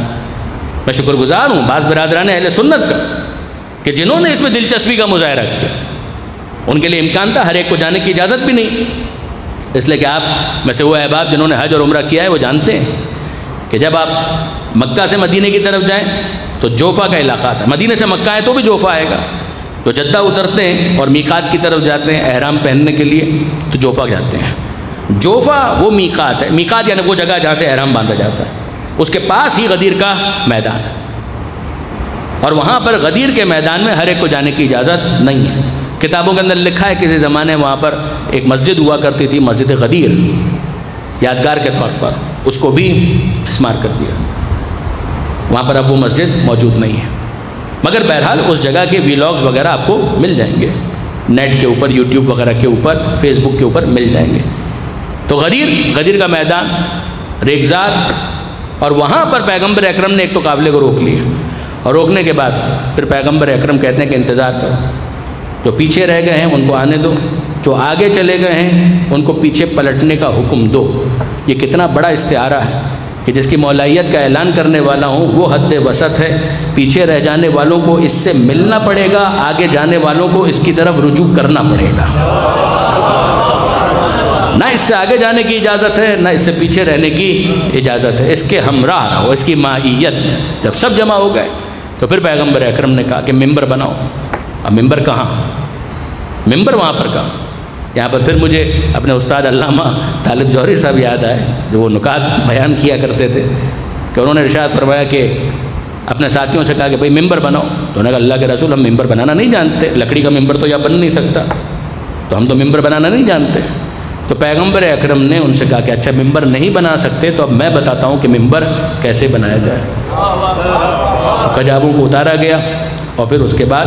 A: میں شکر گزار ہوں بعض برادران اہل سنت کا کہ جنہوں نے اس میں دلچسپی کا مظاہرہ کیا، ان کے لیے امکان تھا، ہر ایک کو جانے کی اجازت بھی نہیں، اس لیے کہ آپ میں سے وہ احباب جنہوں نے حج اور عمرہ کیا ہے وہ جانتے ہیں کہ جب آپ مکہ سے مدینے کی طرف جائیں تو جوفہ کا علاقہ تھا، مدینے سے مکہ ہے تو بھی جوفہ آئے گا، تو جدہ اترتے ہیں اور میقات کی طرف جاتے ہیں احرام پہننے کے لیے تو جوفہ جاتے ہیں۔ جوفہ وہ میقات ہے، میقات یعنی وہ جگہ جہاں سے احرام باندھا جاتا ہے، اس کے پاس ہی غدیر کا میدان ہے، اور وہاں پر غدیر کے میدان میں ہر ایک کو جانے کی اجازت نہیں ہے۔ کتابوں کے اندر لکھا ہے کسی زمانے وہاں پر ایک مسجد ہوا کرتی تھی، مسجد غدیر، یادگار کے طور پر اس کو بھی اسمار کر دیا، وہاں پر اب وہ مسجد موجود نہیں ہے، مگر بہرحال اس جگہ کے ویلاگز وغیرہ آپ کو مل جائیں گے نیٹ کے اوپر، یوٹیوب وغیرہ کے اوپر، فیس بک کے اوپر مل جائیں گے۔ تو غدیر کا میدان، ریگزار، اور وہاں پر پیغمبر اکرم نے ایک تو قافلے کو روک لیا، اور روکنے کے بعد پھر پیغمبر اکرم کہتے ہیں کہ انتظار کرو، جو پیچھے رہ گئے ہیں ان کو آنے دو، جو آگے چلے گئے ہیں ان کو پیچھے پلٹنے کا حکم دو۔ یہ کتنا بڑا استعارہ ہے کہ جس کی مولائیت کا اعلان کرنے والا ہوں وہ حد وسط ہے، پیچھے رہ جانے والوں کو اس سے ملنا پڑے گا، آگے جانے والوں کو اس کی طرف رجوع کرنا پڑے گا، نہ اس سے آگے جانے کی اجازت ہے نہ اس سے پیچھے رہنے کی اجازت ہے، اس کے ہمراہ رہو، اس کی معیت۔ جب سب جمع ہو گئے تو پھر پیغمبر اکرم نے کہا کہ ممبر بناؤ۔ اب ممبر کہاں؟ ممبر وہاں پر کہاں؟ یہاں پر پھر مجھے اپنے استاد علامہ طالب جوہری صاحب یاد آئے، جو وہ نکات بیان کیا کرتے تھے، کہ انہوں نے ارشاد فرمایا کہ اپنے ساتھیوں سے کہا کہ بھئی ممبر بناؤ، تو انہوں نے کہا اللہ کے رسول ہم ممبر بنانا نہیں جانتے، لکڑی کا ممبر تو یا بن نہیں سکتا، تو ہم تو ممبر بنانا نہیں جانتے۔ تو پیغمبر اکرم نے ان سے کہا کہ اچھا ممبر نہیں بنا سکتے تو اب میں بتاتا ہوں کہ ممبر کیسے بنایا جائے۔ کجابوں کو اتارا گیا اور پھر اس کے بعد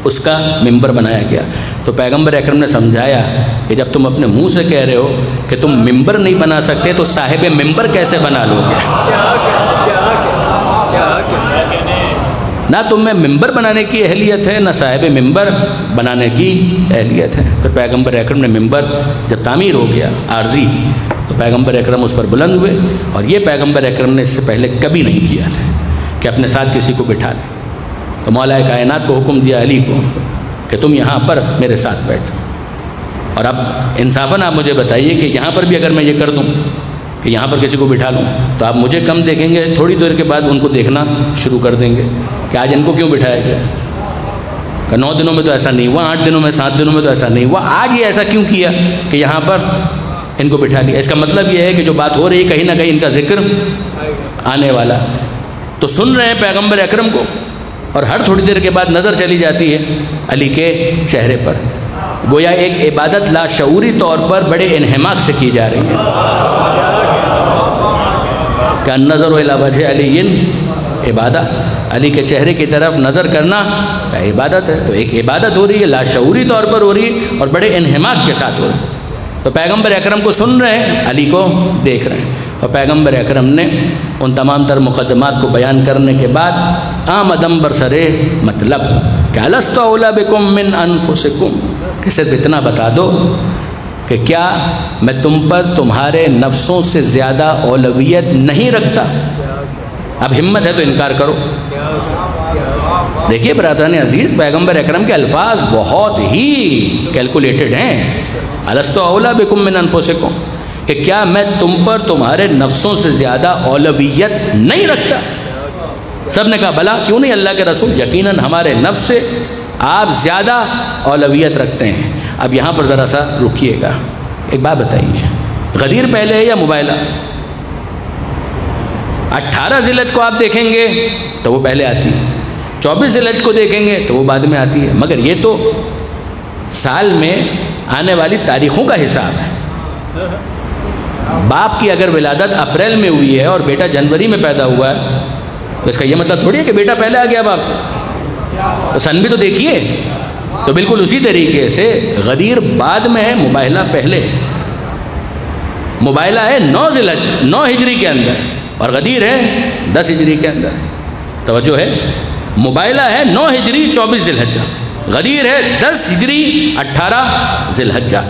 A: اس کا ممبر بنایا گیا۔ تو پیغمبر اکرم نے سمجھایا کہ جب تم اپنے منہ سے کہہ رہے ہو کہ تم ممبر نہیں بنا سکتے تو صاحب ممبر کیسے بنا لو گے؟ نہ تم میں ممبر بنانے کی اہلیت ہے، نہ صاحب ممبر بنانے کی اہلیت ہے۔ پھر پیغمبر اکرم نے ممبر جب تعمیر ہو گیا عارضی، تو پیغمبر اکرم اس پر بلند ہوئے، اور یہ پیغمبر اکرم نے اس سے پہلے کبھی نہیں کیا تھا کہ اپنے ساتھ کسی کو بٹھا لیں۔ تو مولا کائنات کو حکم دیا علی کو کہ تم یہاں پر میرے ساتھ بیٹھو، اور اب انصافاً آپ مجھے بتائیے کہ یہاں پر بھی اگر میں یہ کر دوں کہ یہاں پر کسی کو بٹھا لوں تو آپ مجھے کم دیکھیں گے، تھوڑی دیر کے بعد ان کو دیکھنا شروع کر دیں گے کہ آج ان کو کیوں بٹھایا گیا، کہ 9 دنوں میں تو ایسا نہیں ہوا، 8 دنوں میں 7 دنوں میں تو ایسا نہیں ہوا، آج یہ ایسا کیوں کیا کہ یہاں پر ان کو بٹھا لیا۔ اس کا مطلب یہ ہے کہ جو بات ہو رہی ہے کہیں نہ کہیں ان کا ذکر آنے والا۔ تو سن رہے ہیں پیغمبر اکرم کو، اور ہر تھوڑی دیر کے بعد نظر چلی جاتی ہے علی کے چہرے پر، گویا ایک عبادت لاشعوری طور پر بڑے انہماک سے کی جا رہی ہے کہ النظر الی وجہ علی عبادت، علی کے چہرے کی طرف نظر کرنا عبادت ہے۔ تو ایک عبادت ہو رہی ہے، لاشعوری طور پر ہو رہی ہے اور بڑے انہماک کے ساتھ ہو رہی ہے۔ تو پیغمبر اکرم کو سن رہے ہیں، علی کو دیکھ رہے ہیں، اور پیغمبر اکرم نے ان تمام تر مقدمات کو بیان کرنے کے بعد آمدم برسرے مطلب کہ الست اولی بکم من انفسکم، کہ صرف اتنا بتا دو کہ کیا میں تم پر تمہارے نفسوں سے زیادہ اولویت نہیں رکھتا؟ اب ہمت ہے تو انکار کرو۔ دیکھیے برادران عزیز، پیغمبر اکرم کے الفاظ بہت ہی کیلکولیٹڈ ہیں۔ الست اولی بکم من انفسکم، کہ کیا میں تم پر تمہارے نفسوں سے زیادہ اولویت نہیں رکھتا؟ سب نے کہا بلا، کیوں نہیں اللہ کے رسول، یقیناً ہمارے نفس سے آپ زیادہ اولویت رکھتے ہیں۔ اب یہاں پر ذرا سا رکیے گا، ایک بات بتائیے، غدیر پہلے ہے یا موبائلہ؟ 18 ذی الحجہ کو آپ دیکھیں گے تو وہ پہلے آتی ہے، 24 ذی الحجہ کو دیکھیں گے تو وہ بعد میں آتی ہے، مگر یہ تو سال میں آنے والی تاریخوں کا حساب ہے۔ باپ کی اگر ولادت اپریل میں ہوئی ہے اور بیٹا جنوری میں پیدا ہوا ہے تو اس کا یہ مطلب تھوڑی ہے کہ بیٹا پہلے آ گیا باپ سے، تو سن بھی تو دیکھیے۔ تو بالکل اسی طریقے سے غدیر بعد میں ہے، مباہلہ پہلے۔ مباہلہ ہے 9 ہجری کے اندر اور غدیر ہے 10 ہجری کے اندر۔ توجہ ہے، مباہلہ ہے 9 ہجری 24 ذی الحجہ، غدیر ہے 10 ہجری 18 ذی الحجہ۔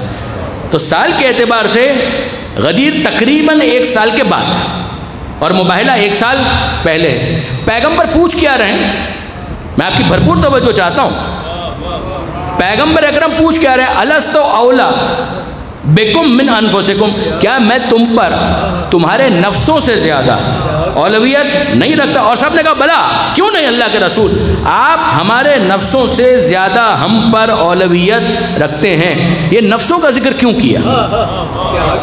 A: تو سال کے اعتبار سے غدیر تقریباً 1 سال کے بعد اور مباہلہ 1 سال پہلے۔ پیغمبر پوچھ کیا رہے ہیں، میں آپ کی بھرپور توجہ چاہتا ہوں۔ پیغمبر اکرم پوچھ کیا رہے ہیں، الست اولی بکم من انفسکم، کیا میں تم پر تمہارے نفسوں سے زیادہ اولویت نہیں رکھتا؟ اور سب نے کہا بلا، کیوں نہیں اللہ کے رسول، آپ ہمارے نفسوں سے زیادہ ہم پر اولویت رکھتے ہیں۔ یہ نفسوں کا ذکر کیوں کیا؟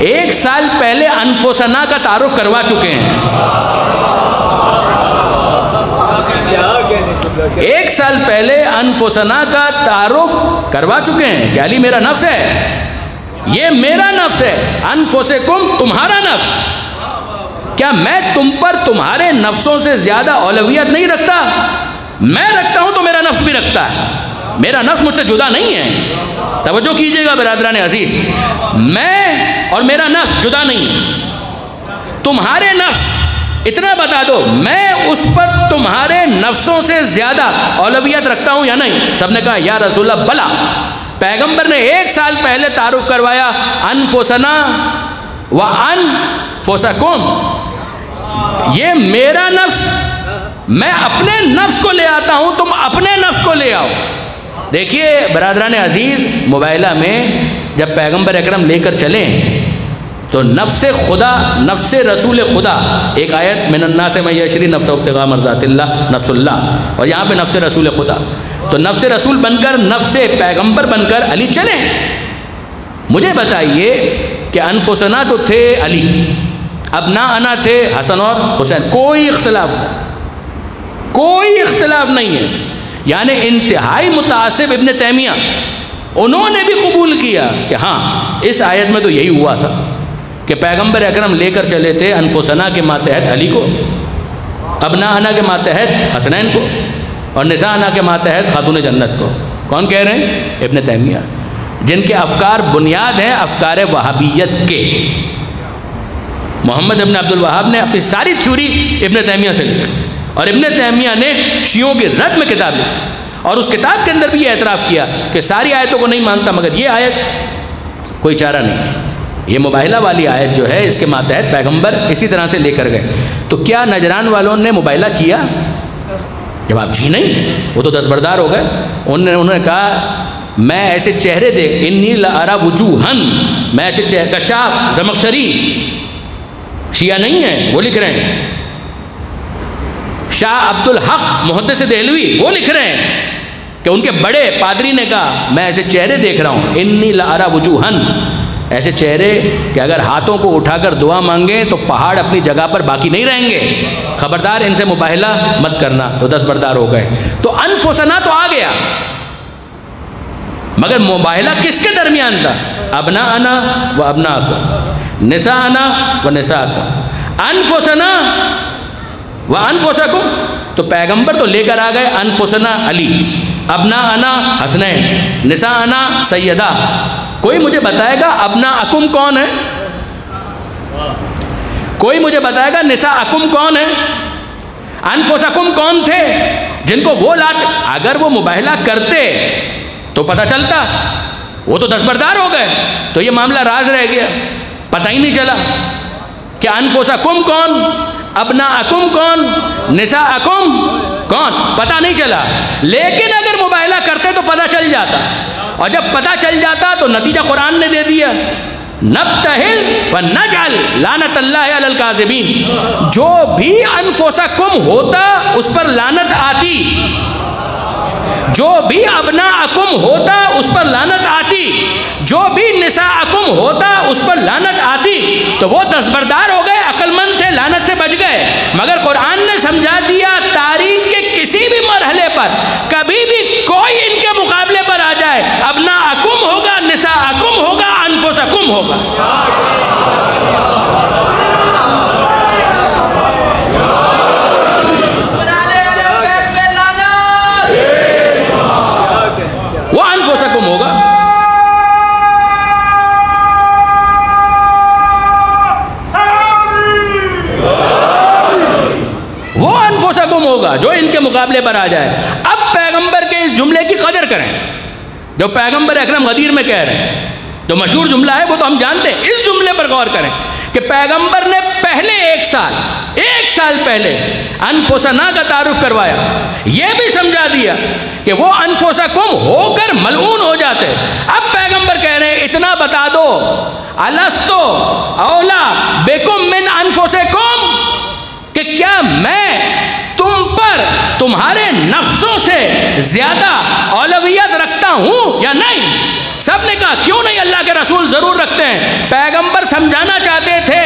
A: 1 سال پہلے انفسنا کا تعارف کروا چکے ہیں۔ 1 سال پہلے انفسنا کا تعارف کروا چکے ہیں کہ علی میرا نفس ہے، یہ میرا نفس ہے، انفسکم تمہارا نفس، کیا میں تم پر تمہارے نفسوں سے زیادہ اولویت نہیں رکھتا؟ میں رکھتا ہوں تو میرا نفس بھی رکھتا ہے، میرا نفس مجھ سے جدا نہیں ہے۔ توجہ کیجئے گا برادران عزیز، میں اور میرا نفس جدا نہیں ہے۔ تمہارے نفس، اتنا بتا دو میں اس پر تمہارے نفسوں سے زیادہ اولویت رکھتا ہوں یا نہیں؟ سب نے کہا یا رسول اللہ بلا۔ پیغمبر نے 1 سال پہلے تعارف کروایا، انفسنا وانفسکم، یہ میرا نفس، میں اپنے نفس کو لے آتا ہوں، تم اپنے نفس کو لے آؤ۔ دیکھیے برادران عزیز، مباہلہ میں جب پیغمبر اکرم لے کر چلے تو نفس خدا، نفس رسول خدا، ایک آیت من الناس من یشری نفسہ ابتغاء مرضات اللہ، نفس اللہ، اور یہاں پہ نفس رسول خدا، تو نفس رسول بن کر، نفس پیغمبر بن کر علی چلے، مجھے بتائیے کہ انفسنا تو تھے علی، ابناءنا تھے حسن اور حسین، کوئی اختلاف نہیں، کوئی اختلاف نہیں ہے۔ یعنی انتہائی متعصب ابن تیمیہ انہوں نے بھی قبول کیا کہ ہاں اس آیت میں تو یہی ہوا تھا کہ پیغمبر اکرم لے کر چلے تھے انفسنا کے ماتحت علی کو، ابناءنا کے ماتحت حسنین کو، اور نساءنا کے ماتحت خاتون جنت کو۔ کون کہہ رہے ہیں؟ ابن تیمیہ، جن کے افکار بنیاد ہیں افکار وہابیت کے۔ محمد ابن عبد الوہاب نے اپنی ساری تھیوری ابن تیمیہ سے لکھی، اور ابن تیمیہ نے شیعوں کی رد میں کتاب لکھی، اور اس کتاب کے اندر بھی یہ اعتراف کیا کہ ساری آیتوں کو نہیں مانتا، مگر یہ آیت کوئی چارہ نہیں ہے، یہ مباہلہ والی آیت جو ہے اس کے ماتحت پیغمبر اسی طرح سے لے کر گئے۔ تو کیا نجران والوں نے مباہلہ کیا؟ جواب جی نہیں، وہ تو دستبردار ہو گئے۔ انہوں نے کہا میں ایسے چہرے دیکھ، انی لارا وجوہن، میں ایسے چہرے، کشاف زمخشری شیعہ نہیں ہے وہ لکھ رہے ہیں، شاہ عبد الحق محدث دہلوی وہ لکھ رہے ہیں کہ ان کے بڑے پادری نے کہا میں ایسے چہرے دیکھ رہا ہوں، انی لارا وجوہن، ایسے چہرے کہ اگر ہاتھوں کو اٹھا کر دعا مانگیں تو پہاڑ اپنی جگہ پر باقی نہیں رہیں گے، خبردار ان سے مباہلہ مت کرنا۔ تو دستبردار ہو گئے۔ تو انفسنا تو آ گیا، مگر مباہلہ کس کے درمیان تھا؟ ابناءنا و ابناءکم، نساءنا و نساءکم، انفسنا و انفسکم۔ تو پیغمبر تو لے کر آ گئے انفسنا علی، ابناءنا حسنین، نساءنا سیدہ۔ کوئی مجھے بتائے گا ابناءکم کون ہے؟ کوئی مجھے بتائے گا نساءکم کون ہے؟ انفسکم کون تھے جن کو وہ لاتے؟ اگر وہ مباہلہ کرتے تو پتہ چلتا، وہ تو دستبردار ہو گئے، تو یہ معاملہ راز رہ گیا، پتہ ہی نہیں چلا کہ انفسکم کون، ابناءکم کون، نساءکم کون، پتہ نہیں چلا۔ لیکن اگر مباہلہ کرتے تو پتہ چل جاتا، اور جب پتہ چل جاتا تو نتیجہ قرآن نے دے دیا، نبتہل ونجعل لعنت اللہ علی الکاذبین۔ جو بھی انفسکم ہوتا اس پر لعنت آتی، جو بھی ابناءکم ہوتا اس پر لعنت آتی، جو بھی نساءکم ہوتا اس پر لعنت آتی۔ تو وہ دستبردار ہو گئے، عقل مند تھے، لعنت سے بچ گئے۔ مگر قرآن نے سمجھا دیا تاریخ کے کسی بھی مرحلے پر کبھی بھی کوئی ان کے مقابلے پر آ جائے، ابناءکم ہوگا، نساءکم ہوگا، انفسکم ہوگا۔ وہ انفسکم ہوگا۔ وہ انفسکم ہوگا جو ان کے مقابلے پر آ جائے۔ اب پیغمبر کے اس جملے کی قدر کریں جو پیغمبر اکرم غدیر میں کہہ رہے ہیں، جو مشہور جملہ ہے وہ تو ہم جانتے ہیں۔ اس جملے پر غور کریں کہ پیغمبر نے پہلے ایک سال پہلے انفسنا کا تعارف کروایا، یہ بھی سمجھا دیا کہ وہ انفسکم ہو کر ملعون ہو جاتے۔ اب پیغمبر کہہ رہے ہیں اتنا بتا دو، الستو اولا بکم من انفسکم، کہ کیا میں تم پر تمہارے نفسوں سے زیادہ اولویت رکھتا ہوں یا نہیں؟ سب نے کہا کیوں نہیں، اللہ کے رسول ضرور رکھتے ہیں۔ پیغمبر سمجھانا چاہتے تھے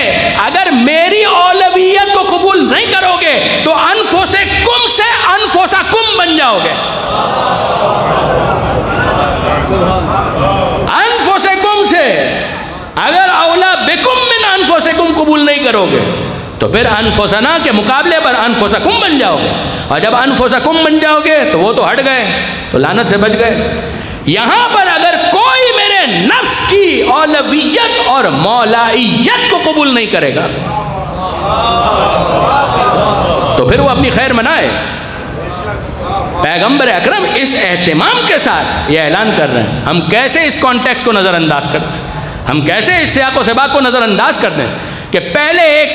A: اگر میری اولویت کو قبول نہیں کرو گے تو انفسکم سے انفسکم بن جاؤ گے۔ انفسکم سے اگر اولا بکم من انفسکم قبول نہیں کرو گے تو پھر انفسنا کے مقابلے پر انفسکم بن جاؤ گے، اور جب انفسکم بن جاؤ گے تو وہ تو ہٹ گئے، تو لعنت سے بچ گئے۔ یہاں پر اگر کوئی میرے نفس کی اولویت اور مولائیت کو قبول نہیں کرے گا تو پھر وہ اپنی خیر منائے۔ پیغمبر اکرم اس اہتمام کے ساتھ یہ اعلان کر رہے ہیں، ہم کیسے اس کانٹیکس کو نظر انداز کرتے ہیں، ہم کیسے اس سیاق و سباق کو نظر انداز کرتے ہیں کہ پہلے ایک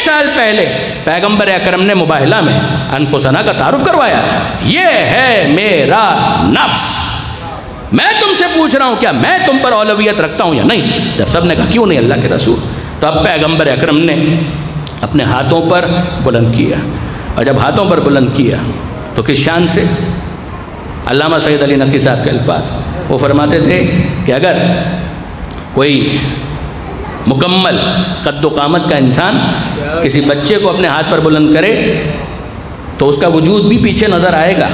A: سال پہلے پیغمبر اکرم نے مباہلہ میں انفسنا کا تعارف کروایا، یہ ہے میرا نفس، میں تم سے پوچھ رہا ہوں کیا میں تم پر اولویت رکھتا ہوں یا نہیں؟ جب سب نے کہا کیوں نہیں اللہ کے رسول، تو اب پیغمبر اکرم نے اپنے ہاتھوں پر بلند کیا، اور جب ہاتھوں پر بلند کیا تو کس شان سے؟ علامہ سید علی نقوی صاحب کے الفاظ، وہ فرماتے تھے کہ اگر کوئی مکمل قد و قامت کا انسان کسی بچے کو اپنے ہاتھ پر بلند کرے تو اس کا وجود بھی پیچھے نظر آئے گا.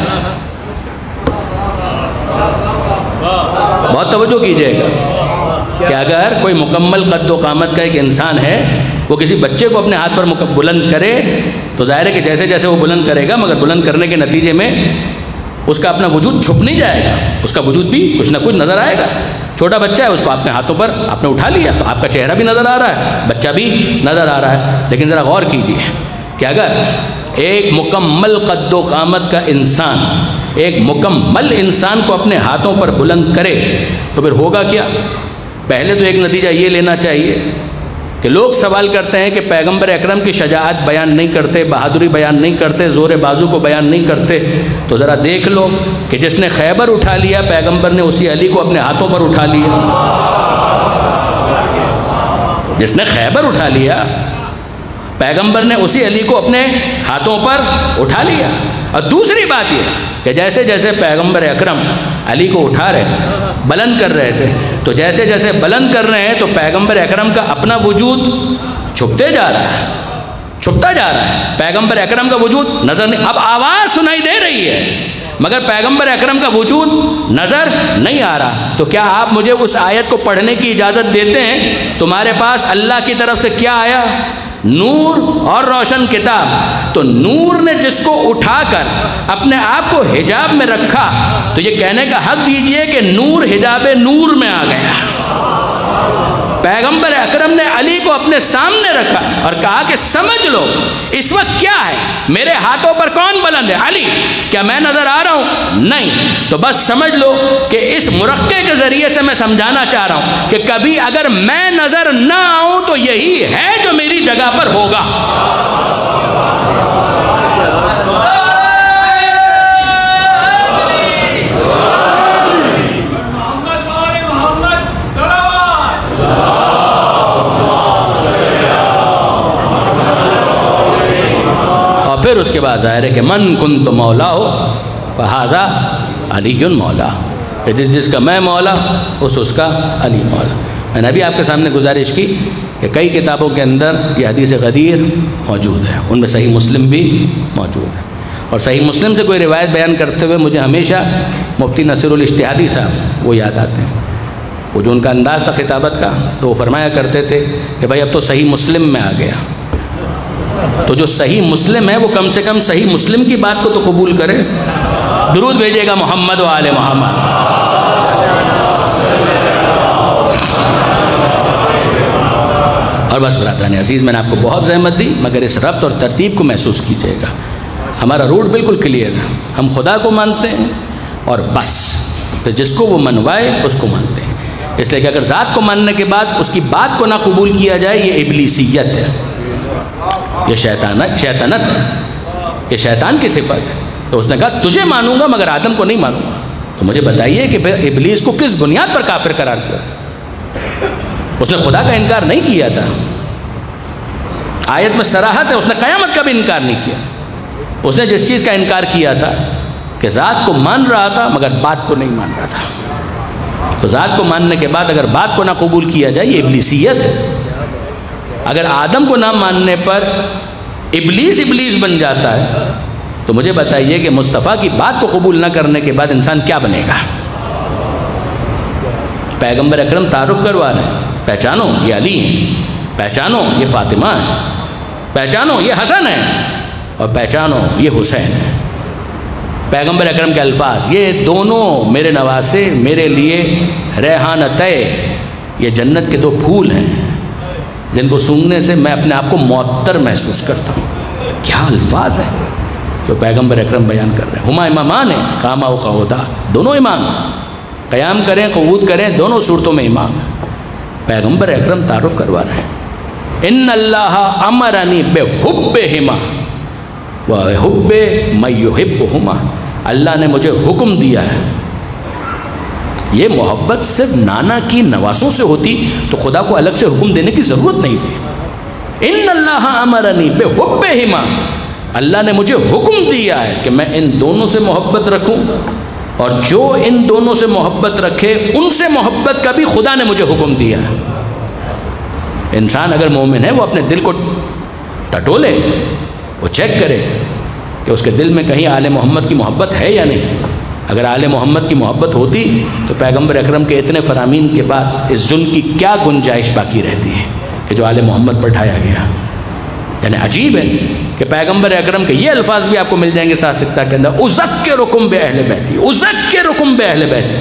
A: بہت توجہ کیجئے گا کہ اگر کوئی مکمل قد و قامت کا ایک انسان ہے، وہ کسی بچے کو اپنے ہاتھ پر بلند کرے تو ظاہر ہے کہ جیسے جیسے وہ بلند کرے گا، مگر بلند کرنے کے نتیجے میں اس کا اپنا وجود چھپ نہیں جائے گا، اس کا وجود بھی کچھ نہ کچھ نظر آئے گا. چھوٹا بچہ ہے، اس کو اپنے ہاتھوں پر آپ نے اٹھا لیا تو آپ کا چہرہ بھی نظر آ رہا ہے، بچہ بھی نظر آ رہا ہے. لیکن ذرا غور کیجیے کہ اگر ایک مکمل قد و قامت کا انسان ایک مکمل انسان کو اپنے ہاتھوں پر بلند کرے تو پھر ہوگا کیا؟ پہلے تو ایک نتیجہ یہ لینا چاہیے کہ لوگ سوال کرتے ہیں کہ پیغمبر اکرم کی شجاعت بیان نہیں کرتے، بہادری بیان نہیں کرتے، زور بازو کو بیان نہیں کرتے. تو ذرا دیکھ لو کہ جس نے خیبر اٹھا لیا پیغمبر نے اسی علی کو اپنے ہاتھوں پر اٹھا لیا. جس نے خیبر اٹھا لیا پیغمبر نے اسی علی کو اپنے ہاتھوں پر اٹھا لیا. اور دوسری بات یہ کہ جیسے جیسے پیغمبر اکرم علی کو اٹھا رہے تھے، بلند کر رہے تھے، تو جیسے جیسے بلند کر رہے ہیں تو پیغمبر اکرم کا اپنا وجود چھپتے جا رہا ہے، چھپتا جا رہا ہے. پیغمبر اکرم کا وجود نظر نہیں، اب آواز سنائی دے رہی ہے مگر پیغمبر اکرم کا وجود نظر نہیں آ رہا. تو کیا آپ مجھے اس آیت کو پڑھنے کی اجازت دیتے ہیں؟ تمہارے پاس اللہ کی طرف سے کیا آیا؟ نور اور روشن کتاب. تو نور نے جس کو اٹھا کر اپنے آپ کو حجاب میں رکھا تو یہ کہنے کا حق دیجئے کہ نور حجاب نور میں آ گیا. پیغمبر اکرم نے علی کو اپنے سامنے رکھا اور کہا کہ سمجھ لو اس وقت کیا ہے، میرے ہاتھوں پر کون بلند ہے؟ علی. کیا میں نظر آ رہا ہوں؟ نہیں. تو بس سمجھ لو کہ اس مرقع کے ذریعے سے میں سمجھانا چاہ رہا ہوں کہ کبھی اگر میں نظر نہ آؤں تو یہی ہے جو میری جگہ پر ہوگا. پھر اس کے بعد ظاہر ہے کہ من کنت مولا ہو فہذا علی مولا، جس کا میں مولا اس کا علی مولا. میں نے ابھی آپ کے سامنے گزارش کی کہ کئی کتابوں کے اندر یہ حدیث غدیر موجود ہے، ان میں صحیح مسلم بھی موجود ہے. اور صحیح مسلم سے کوئی روایت بیان کرتے ہوئے مجھے ہمیشہ مفتی نصیر الاجتہادی صاحب وہ یاد آتے ہیں. وہ جو ان کا انداز تھا خطابت کا تو وہ فرمایا کرتے تھے کہ بھائی اب تو صحیح مسلم میں آ گیا، تو جو صحیح مسلم ہے وہ کم سے کم صحیح مسلم کی بات کو تو قبول کرے. درود بھیجیے گا محمد و آل محمد. اور بس برادران عزیز، میں نے آپ کو بہت زحمت دی مگر اس ربط اور ترتیب کو محسوس کیجیے گا. ہمارا روٹ بالکل کلیئر ہے، ہم خدا کو مانتے ہیں اور بس پھر جس کو وہ منوائے اس کو مانتے ہیں. اس لیے کہ اگر ذات کو ماننے کے بعد اس کی بات کو نہ قبول کیا جائے یہ ابلیسیت ہے، یہ شیطانت ہے، یہ شیطان کی صفت ہے. تو اس نے کہا تجھے مانوں گا مگر آدم کو نہیں مانوں گا. تو مجھے بتائیے کہ پھر ابلیس کو کس بنیاد پر کافر قرار دیا؟ اس نے خدا کا انکار نہیں کیا تھا، آیت میں صراحت ہے، اس نے قیامت کا بھی انکار نہیں کیا. اس نے جس چیز کا انکار کیا تھا کہ ذات کو مان رہا تھا مگر بات کو نہیں مان رہا تھا. تو ذات کو ماننے کے بعد اگر بات کو نہ قبول کیا جائے یہ ابلیسیت ہے. اگر آدم کو نہ ماننے پر ابلیس بن جاتا ہے تو مجھے بتائیے کہ مصطفیٰ کی بات کو قبول نہ کرنے کے بعد انسان کیا بنے گا؟ پیغمبر اکرم تعارف کروا رہے ہیں، پہچانو یہ علی ہیں، پہچانو یہ فاطمہ ہیں، پہچانو یہ حسن ہیں، اور پہچانو یہ حسین ہیں. پیغمبر اکرم کے الفاظ، یہ دونوں میرے نواسے میرے لیے ریحانتِ، یہ جنت کے دو پھول ہیں جن کو سونگھنے سے میں اپنے آپ کو معطر محسوس کرتا ہوں. کیا الفاظ ہیں جو پیغمبر اکرم بیان کر رہے ہیں. ہما امامان ہیں، قاما و قعودا، دونوں امام، قیام کریں قعود کریں دونوں صورتوں میں امام. پیغمبر اکرم تعارف کروا رہے ہیں، ان اللہ امرنی بحبہما وحب من یحبہما، اللہ نے مجھے حکم دیا ہے. یہ محبت صرف نانا کی نواسوں سے ہوتی تو خدا کو الگ سے حکم دینے کی ضرورت نہیں تھی. ان اللہ امرنی بحبہما، اللہ نے مجھے حکم دیا ہے کہ میں ان دونوں سے محبت رکھوں. اور جو ان دونوں سے محبت رکھے ان سے محبت کا بھی خدا نے مجھے حکم دیا ہے۔ انسان اگر مومن ہے وہ اپنے دل کو ٹٹولے، وہ چیک کرے کہ اس کے دل میں کہیں آل محمد کی محبت ہے یا نہیں۔ اگر آل محمد کی محبت ہوتی تو پیغمبر اکرم کے اتنے فرامین کے بعد اس ظلم کی کیا گنجائش باقی رہتی ہے کہ جو آل محمد پر ڈھایا گیا۔ یعنی عجیب ہے کہ پیغمبر اکرم کے یہ الفاظ بھی آپ کو مل جائیں گے سات ستہ کے اندر، اذکرکم باہل بیتی، اذکرکم باہل بیتی،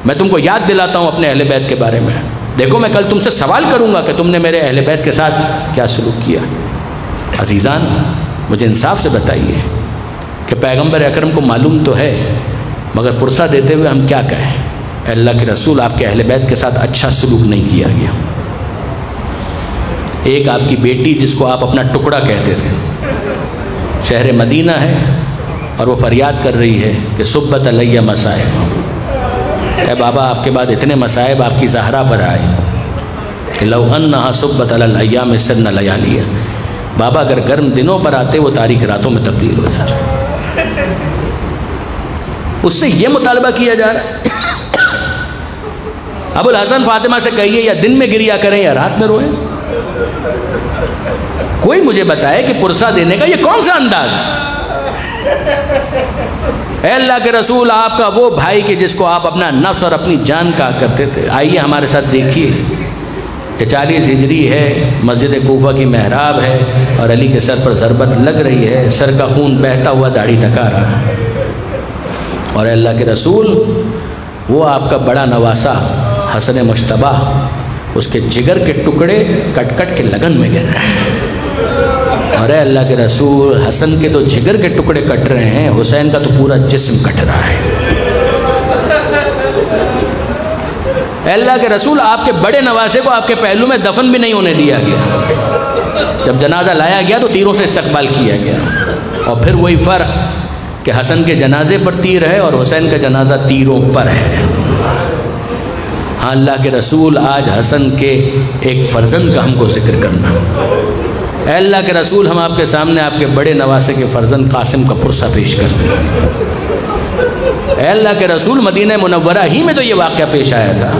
A: میں تم کو یاد دلاتا ہوں اپنے اہل بیت کے بارے میں۔ دیکھو میں کل تم سے سوال کروں گا کہ تم نے میرے اہل بیت کے ساتھ کیا سلوک کیا۔ عزیزان مجھے انصاف سے بتائیے کہ پیغمبر اکرم کو معلوم تو ہے، مگر پرسہ دیتے ہوئے ہم کیا کہیں؟ اے اللہ کے رسول، آپ کے اہل بیت کے ساتھ اچھا سلوک نہیں کیا گیا۔ ایک آپ کی بیٹی جس کو آپ اپنا ٹکڑا کہتے تھے، شہر مدینہ ہے اور وہ فریاد کر رہی ہے کہ صبت علیہ مصائب، اے بابا آپ کے بعد اتنے مصائب آپ کی زہرا پر آئے کہ لو انہا صبت علی الایام سرن لیالیہ، بابا اگر گرم دنوں پر آتے وہ تاریک راتوں میں تبدیل ہو جاتے۔ اس سے یہ مطالبہ کیا جا رہا ہے ابو الحسن فاطمہ سے کہیے یا دن میں گریا کریں یا رات میں روئیں۔ کوئی مجھے بتائے کہ پرسہ دینے کا یہ کون سا انداز ہے؟ اے اللہ کے رسول، آپ کا وہ بھائی کہ جس کو آپ اپنا نفس اور اپنی جان کہا کرتے تھے، آئیے ہمارے ساتھ دیکھیے کہ 40 ہجری ہے، مسجد کوفہ کی محراب ہے اور علی کے سر پر ضربت لگ رہی ہے، سر کا خون بہتا ہوا داڑھی تک آ رہا ہے، اور اے اللہ کے رسول وہ آپ کا بڑا نواسا حسن مجتبیٰ، اس کے جگر کے ٹکڑے کٹ کٹ کے لگن میں گر رہے ہیں، اور اے اللہ کے رسول حسن کے تو جگر کے ٹکڑے کٹ رہے ہیں، حسین کا تو پورا جسم کٹ رہا ہے۔ اے اللہ کے رسول آپ کے بڑے نواسے کو آپ کے پہلو میں دفن بھی نہیں ہونے دیا گیا، جب جنازہ لایا گیا تو تیروں سے استقبال کیا گیا، اور پھر وہی فرق کہ حسن کے جنازے پر تیر ہے اور حسین کا جنازہ تیروں پر ہے۔ ہاں اللہ کے رسول آج حسن کے ایک فرزند کا ہم کو ذکر کرنا۔ اے اللہ کے رسول ہم آپ کے سامنے آپ کے بڑے نواسے کے فرزند قاسم کا پرسہ پیش کرتے ہیں۔ اے اللہ کے رسول مدینہ منورہ ہی میں تو یہ واقعہ پیش آیا تھا،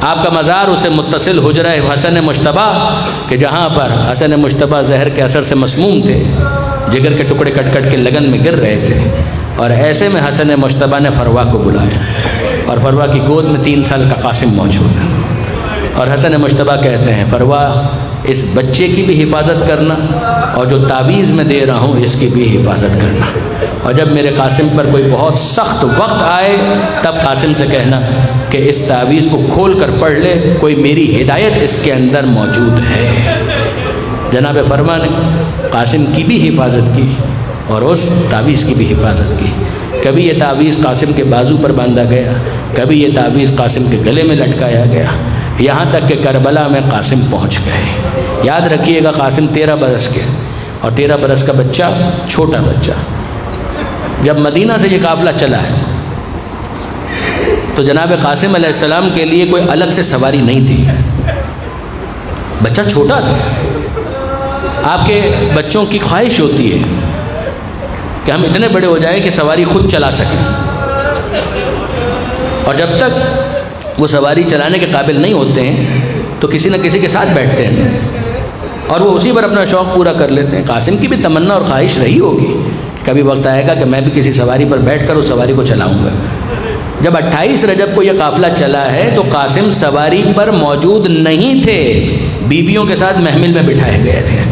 A: آپ کا مزار اسے متصل حجرہ حسن مجتبیٰ کہ جہاں پر حسن مجتبیٰ زہر کے اثر سے مسموم تھے، جگر کے ٹکڑے کٹ کٹ کے لگن میں گر رہے تھے، اور ایسے میں حسن مجتبیٰ نے فروا کو بلایا، اور فروا کی گود میں 3 سال کا قاسم موجود ہے، اور حسن مجتبیٰ کہتے ہیں فروا اس بچے کی بھی حفاظت کرنا، اور جو تعویذ میں دے رہا ہوں اس کی بھی حفاظت کرنا، اور جب میرے قاسم پر کوئی بہت سخت وقت آئے تب قاسم سے کہنا کہ اس تعویذ کو کھول کر پڑھ لے، کوئی میری ہدایت اس کے اندر موجود ہے۔ جناب فرما نے قاسم کی بھی حفاظت کی اور اس تعویذ کی بھی حفاظت کی۔ کبھی یہ تعویذ قاسم کے بازو پر باندھا گیا، کبھی یہ تعویذ قاسم کے گلے میں لٹکایا گیا، یہاں تک کہ کربلا میں قاسم پہنچ گئے۔ یاد رکھیے گا قاسم 13 برس کے، اور 13 برس کا بچہ چھوٹا بچہ۔ جب مدینہ سے یہ قافلہ چلا ہے تو جناب قاسم علیہ السلام کے لیے کوئی الگ سے سواری نہیں تھی، بچہ چھوٹا تھا۔ آپ کے بچوں کی خواہش ہوتی ہے کہ ہم اتنے بڑے ہو جائیں کہ سواری خود چلا سکیں، اور جب تک وہ سواری چلانے کے قابل نہیں ہوتے ہیں تو کسی نہ کسی کے ساتھ بیٹھتے ہیں اور وہ اسی پر اپنا شوق پورا کر لیتے ہیں۔ قاسم کی بھی تمنا اور خواہش رہی ہوگی کبھی وقت آئے گا کہ میں بھی کسی سواری پر بیٹھ کر اس سواری کو چلاؤں گا۔ جب 28 رجب کو یہ قافلہ چلا ہے تو قاسم سواری پر موجود نہیں تھے، بیویوں کے ساتھ محمل میں بٹھائے گئے تھے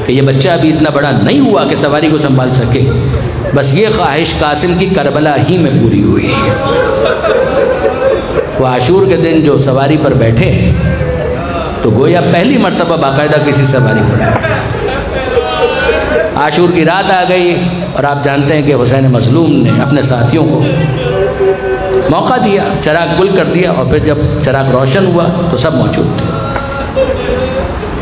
A: کہ یہ بچہ ابھی اتنا بڑا نہیں ہوا کہ سواری کو سنبھال سکے۔ بس یہ خواہش قاسم کی کربلا ہی میں پوری ہوئی۔ وہ عاشور کے دن جو سواری پر بیٹھے تو گویا پہلی مرتبہ باقاعدہ کسی سواری پر بیٹھے۔ عاشور کی رات آ گئی اور آپ جانتے ہیں کہ حسین مظلوم نے اپنے ساتھیوں کو موقع دیا، چراغ گل کر دیا، اور پھر جب چراغ روشن ہوا تو سب موجود تھے۔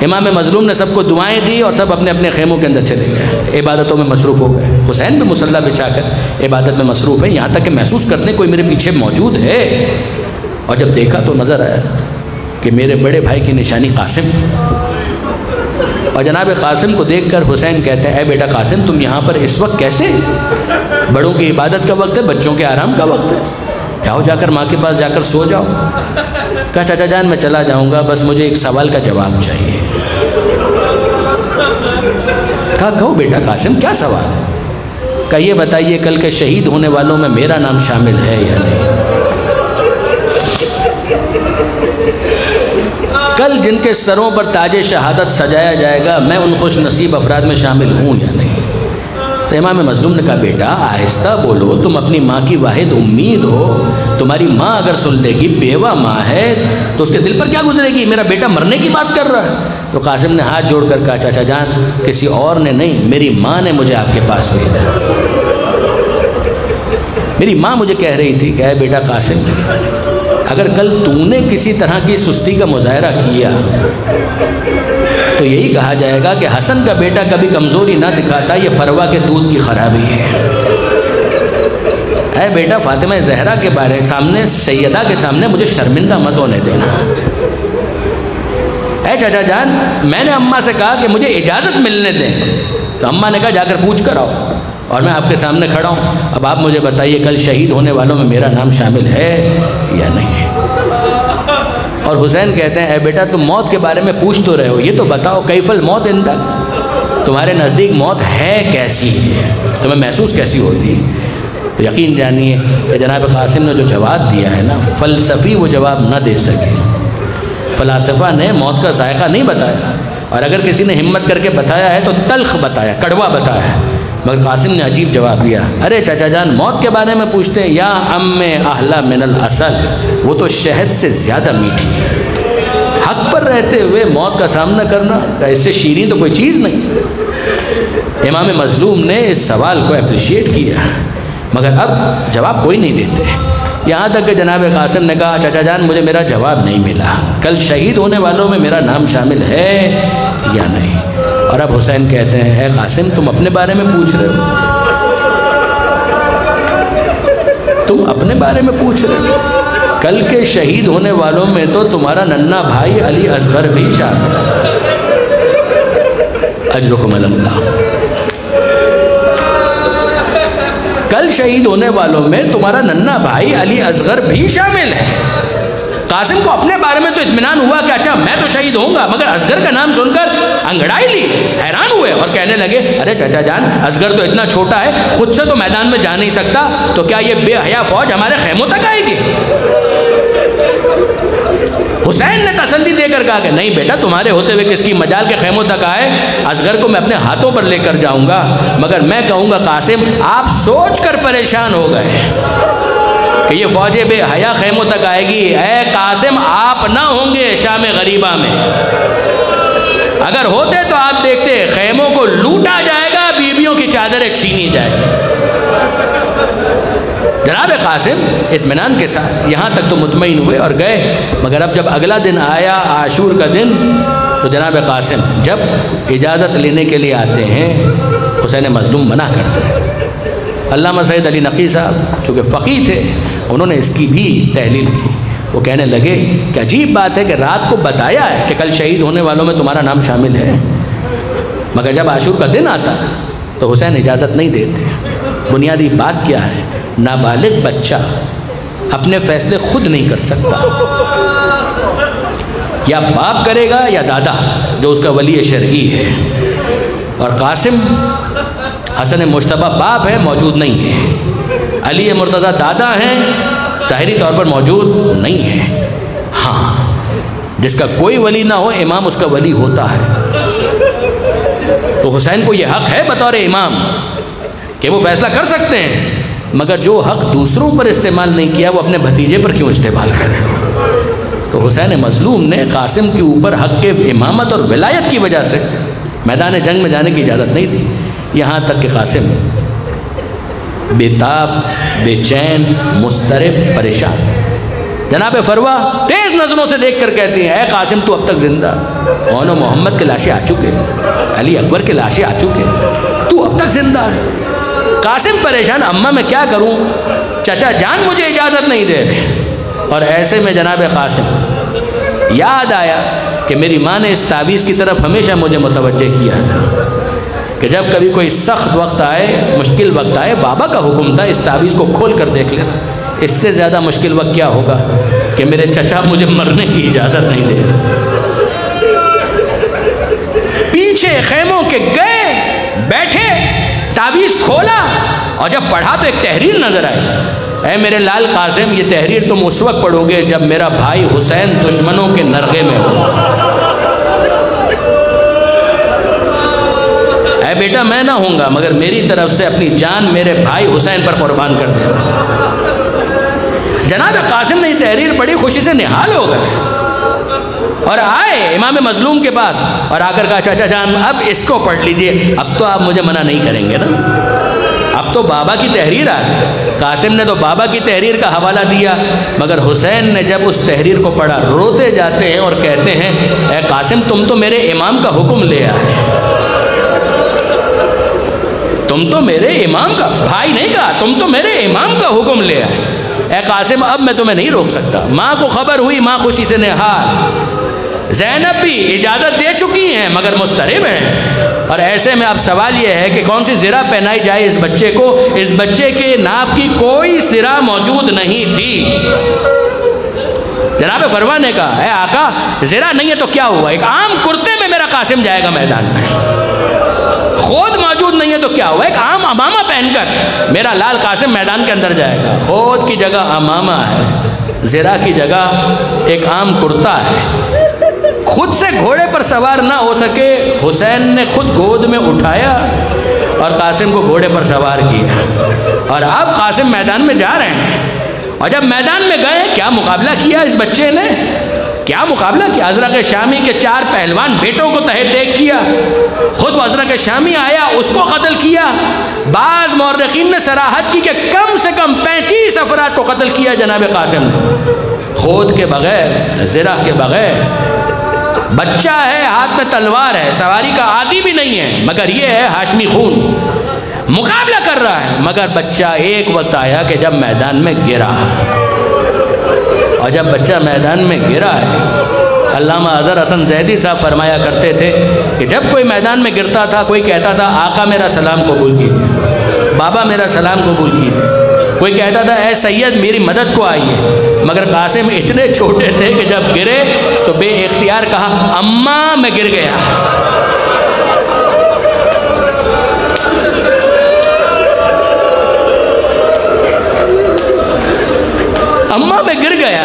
A: امام مظلوم نے سب کو دعائیں دی اور سب اپنے اپنے خیموں کے اندر چلے گئے، عبادتوں میں مصروف ہو گئے۔ حسین بھی مصلی بچھا کر عبادت میں مصروف ہیں، یہاں تک کہ محسوس کرتے ہیں کوئی میرے پیچھے موجود ہے، اور جب دیکھا تو نظر آیا کہ میرے بڑے بھائی کی نشانی قاسم، اور جناب قاسم کو دیکھ کر حسین کہتے ہیں اے بیٹا قاسم تم یہاں پر اس وقت کیسے؟ بڑوں کی عبادت کا وقت ہے، بچوں کے آرام کا وقت ہے، جاؤ جا کر ماں کے پاس جا کر سو جاؤ۔ کہا چچا جان میں چلا جاؤں گا، بس مجھے ایک سوال کا جواب چاہیے۔ کہا کہو بیٹا قاسم کیا سوال ہے؟ کہا یہ بتائیے کل کے شہید ہونے والوں میں میرا نام شامل ہے یا نہیں؟ کل جن کے سروں پر تاج شہادت سجایا جائے گا میں ان خوش نصیب افراد میں شامل ہوں یا نہیں؟ تو امام مظلوم نے کہا بیٹا آہستہ بولو، تم اپنی ماں کی واحد امید ہو، تمہاری ماں اگر سن لے گی، بیوہ ماں ہے تو اس کے دل پر کیا گزرے گی؟ میرا بیٹا مرنے کی بات کر رہا ہے۔ تو قاسم نے ہاتھ جوڑ کر کہا چاچا جان کسی اور نے نہیں، میری ماں نے مجھے آپ کے پاس بھیجا۔ میری ماں مجھے کہہ رہی تھی کہ اے بیٹا قاسم اگر کل تو نے کسی طرح کی سستی کا مظاہرہ کیا تو یہی کہا جائے گا کہ حسن کا بیٹا کبھی کمزوری نہ دکھاتا، یہ فروا کے دودھ کی خرابی ہے۔ اے بیٹا فاطمہ زہرا کے بارے سامنے سیدہ کے سامنے مجھے شرمندہ مت ہونے دینا۔ اے چچا جان میں نے اماں سے کہا کہ مجھے اجازت ملنے دیں، تو اماں نے کہا جا کر پوچھ کر آؤ، اور میں آپ کے سامنے کھڑا ہوں، اب آپ مجھے بتائیے کل شہید ہونے والوں میں میرا نام شامل ہے یا نہیں؟ اور حسین کہتے ہیں اے بیٹا تم موت کے بارے میں پوچھ تو رہے ہو، یہ تو بتاؤ کیف الموت عندک، تمہارے نزدیک موت ہے کیسی ہے، تمہیں محسوس کیسی ہوتی ہے؟ تو یقین جانیے کہ جناب قاسم نے جو جواب دیا ہے نا، فلسفی وہ جواب نہ دے سکے۔ فلاسفہ نے موت کا ذائقہ نہیں بتایا، اور اگر کسی نے ہمت کر کے بتایا ہے تو تلخ بتایا، کڑوا بتایا ہے، مگر قاسم نے عجیب جواب دیا۔ ارے چچا جان موت کے بارے میں پوچھتے ہیں، یا ام احلی من العسل، وہ تو شہد سے زیادہ میٹھی ہے۔ حق پر رہتے ہوئے موت کا سامنا کرنا اس سے شیریں تو کوئی چیز نہیں۔ امام مظلوم نے اس سوال کو اپریشیٹ کیا، مگر اب جواب کوئی نہیں دیتے، یہاں تک کہ جناب قاسم نے کہا چچا جان مجھے میرا جواب نہیں ملا، کل شہید ہونے والوں میں میرا نام شامل ہے یا نہیں؟ اور اب حسین کہتے ہیں اے قاسم تم اپنے بارے میں پوچھ رہے ہو، تم اپنے بارے میں پوچھ رہے ہو، کل کے شہید ہونے والوں میں تو تمہارا ننھا بھائی علی اصغر بھی شامل ہے، اجرکم اللہ۔ کل شہید ہونے والوں میں تمہارا ننھا بھائی علی اصغر بھی شامل ہے۔ قاسم کو اپنے بارے میں تو اطمینان ہوا کہ اچھا میں تو شہید ہوں گا، مگر اصغر کا نام سن کر انگڑائی لی، حیران ہوئے اور کہنے لگے ارے چچا جان اصغر تو اتنا چھوٹا ہے، خود سے تو میدان میں جا نہیں سکتا، تو کیا یہ بے حیا فوج ہمارے خیموں تک آئے گی؟ حسین نے تسلی دے کر کہا کہ نہیں بیٹا تمہارے ہوتے ہوئے کس کی مجال کے خیموں تک آئے، اصغر کو میں اپنے ہاتھوں پر لے کر جاؤں گا، مگر میں کہوں گا قاسم آپ سوچ کر پریشان ہو گئے کہ یہ فوج بے حیا خیموں تک آئے گی، اے قاسم آپ نہ ہوں گے شام غریبہ میں، اگر ہوتے تو آپ دیکھتے خیموں کو لوٹا جائے گا، بیویوں کی چادریں چھینی جائے گی۔ جناب قاسم اطمینان کے ساتھ یہاں تک تو مطمئن ہوئے اور گئے، مگر اب جب اگلا دن آیا عاشور کا دن، تو جناب قاسم جب اجازت لینے کے لیے آتے ہیں حسین مظلوم منع کرتے ہیں۔ علامہ سید علی نقی صاحب چونکہ فقیہ تھے انہوں نے اس کی بھی تحلیل کی، وہ کہنے لگے کہ عجیب بات ہے کہ رات کو بتایا ہے کہ کل شہید ہونے والوں میں تمہارا نام شامل ہے، مگر جب عاشور کا دن آتا ہے تو حسین اجازت نہیں دیتے۔ بنیادی بات کیا ہے؟ نابالغ بچہ اپنے فیصلے خود نہیں کر سکتا، یا باپ کرے گا یا دادا جو اس کا ولی شرعی ہے، اور قاسم حسن مجتبیٰ باپ ہے موجود نہیں ہے، علی مرتضیٰ دادا ہیں ظاہری طور پر موجود نہیں ہے، ہاں جس کا کوئی ولی نہ ہو امام اس کا ولی ہوتا ہے، تو حسین کو یہ حق ہے بطور امام کہ وہ فیصلہ کر سکتے ہیں، مگر جو حق دوسروں پر استعمال نہیں کیا وہ اپنے بھتیجے پر کیوں استعمال کریں؟ تو حسین مظلوم نے قاسم کے اوپر حق کے امامت اور ولایت کی وجہ سے میدان جنگ میں جانے کی اجازت نہیں دی، یہاں تک کہ قاسم بے تاب، بے چین، مضطرب، پریشان، جناب فروا تیز نظروں سے دیکھ کر کہتی ہیں اے قاسم تو اب تک زندہ، اون و محمد کے لاشیں آ چکے، علی اکبر کے لاشیں آ چکے، تو اب تک زندہ ہے۔ قاسم پریشان، اماں میں کیا کروں، چچا جان مجھے اجازت نہیں دے رہے، اور ایسے میں جناب قاسم یاد آیا کہ میری ماں نے اس تعویذ کی طرف ہمیشہ مجھے متوجہ کیا تھا کہ جب کبھی کوئی سخت وقت آئے، مشکل وقت آئے، بابا کا حکم تھا اس تعویذ کو کھول کر دیکھ لینا، اس سے زیادہ مشکل وقت کیا ہوگا کہ میرے چچا مجھے مرنے کی اجازت نہیں دے رہے۔ پیچھے خیموں کے گئے، بیٹھے، تعویذ کھولا، اور جب پڑھا تو ایک تحریر نظر آئی۔ اے میرے لال قاسم، یہ تحریر تم اس وقت پڑھو گے جب میرا بھائی حسین دشمنوں کے نرغے میں ہو۔ اے بیٹا، میں نہ ہوں گا مگر میری طرف سے اپنی جان میرے بھائی حسین پر قربان کر دے۔ جناب قاسم نے یہ تحریر پڑھی، خوشی سے نہال ہو گئے اور آئے امام مظلوم کے پاس اور آ کر کہا چچا جان اب اس کو پڑھ لیجئے، اب تو آپ مجھے منع نہیں کریں گے نا، اب تو بابا کی تحریر آ گئی۔ قاسم نے تو بابا کی تحریر کا حوالہ دیا، مگر حسین نے جب اس تحریر کو پڑھا روتے جاتے ہیں اور کہتے ہیں اے قاسم تم تو میرے امام کا حکم لے آئے، تم تو میرے امام کا، بھائی نہیں کہا، تم تو میرے امام کا حکم لے آئے، اے قاسم اب میں تمہیں نہیں روک سکتا۔ ماں کو خبر ہوئی، ماں خوشی سے نہال، زینب بھی اجازت دے چکی ہیں مگر مضطرب ہیں، اور ایسے میں اب سوال یہ ہے کہ کون سی زرہ پہنائی جائے اس بچے کو۔ اس بچے کے ناپ کی کوئی زرہ موجود نہیں تھی۔ جناب فرما نے کہا اے آقا زرہ نہیں ہے تو کیا ہوا، ایک عام کرتے میں میرا قاسم جائے گا میدان میں، خود موجود نہیں ہے تو کیا ہوا، ایک عام امامہ پہن کر میرا لال قاسم میدان کے اندر جائے گا۔ خود کی جگہ امامہ ہے، زرہ کی جگہ ایک عام کرتا ہے۔ خود سے گھوڑے پر سوار نہ ہو سکے، حسین نے خود گود میں اٹھایا اور قاسم کو گھوڑے پر سوار کیا، اور اب قاسم میدان میں جا رہے ہیں۔ اور جب میدان میں گئے کیا مقابلہ کیا اس بچے نے، کیا مقابلہ کیا، ازرق شامی کے 4 پہلوان بیٹوں کو تہہ دیکھ کیا، خود ازرق شامی آیا اس کو قتل کیا۔ بعض مورخین نے صراحت کی کہ کم سے کم 35 افراد کو قتل کیا جناب قاسم نے، خود کے بغیر، زرہ کے بغیر۔ بچہ ہے، ہاتھ میں تلوار ہے، سواری کا عادی بھی نہیں ہے، مگر یہ ہے ہاشمی خون، مقابلہ کر رہا ہے۔ مگر بچہ ایک وقت آیا کہ جب میدان میں گرا، اور جب بچہ میدان میں گرا ہے، علامہ اظہر حسن زیدی صاحب فرمایا کرتے تھے کہ جب کوئی میدان میں گرتا تھا کوئی کہتا تھا آقا میرا سلام قبول کیجیے، بابا میرا سلام قبول کیجیے، کوئی کہتا تھا اے سید میری مدد کو آئیے، مگر قاسم اتنے چھوٹے تھے کہ جب گرے تو بے اختیار کہا اماں میں گر گیا۔ اماں میں گر گیا۔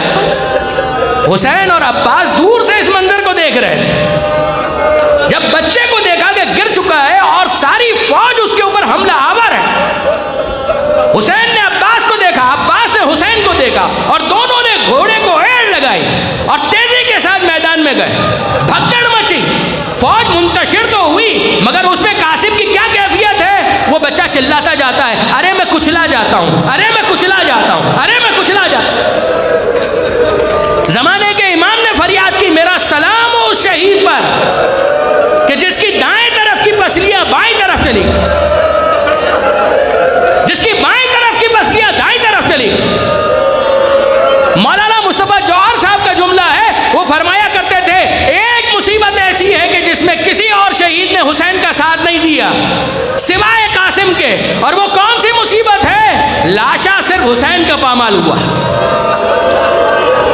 A: حسین اور عباس دور سے اس منظر کو دیکھ رہے تھے، جب بچے کو دیکھا کہ گر چکا ہے اور ساری فوج اس کے اوپر حملہ آور ہے، حسین نے عباس کو دیکھا، عباس نے حسین کو دیکھا، اور دونوں نے گھوڑے کو ایڑ لگائی اور تیزی کے ساتھ میدان میں گئے۔ بھگدڑ مچی، فوج منتشر تو ہوئی، مگر اس میں قاسم کی کیا کیفیت ہے، وہ بچہ چلاتا جاتا ہے ارے میں کچلا جاتا ہوں، ارے میں کچلا جاتا ہوں، ارے میں کچلا جاتا ہوں۔ زمانے کے امام نے فریاد کی میرا سلام ہو اس شہید پر کہ جس کی دائیں طرف کی پسلیاں بائیں طرف چلی گئی، جس کی بائیں طرف کی پسلیاں دائیں طرف چلی گئی۔ مولانا مصطفیٰ جوہر صاحب کا جملہ ہے، وہ فرمایا کرتے تھے ایک مصیبت ایسی ہے کہ جس میں کسی اور شہید نے حسین کا ساتھ نہیں دیا سوائے قاسم کے، اور وہ کون سی مصیبت ہے، لاشا صرف حسین کا پامال ہوا،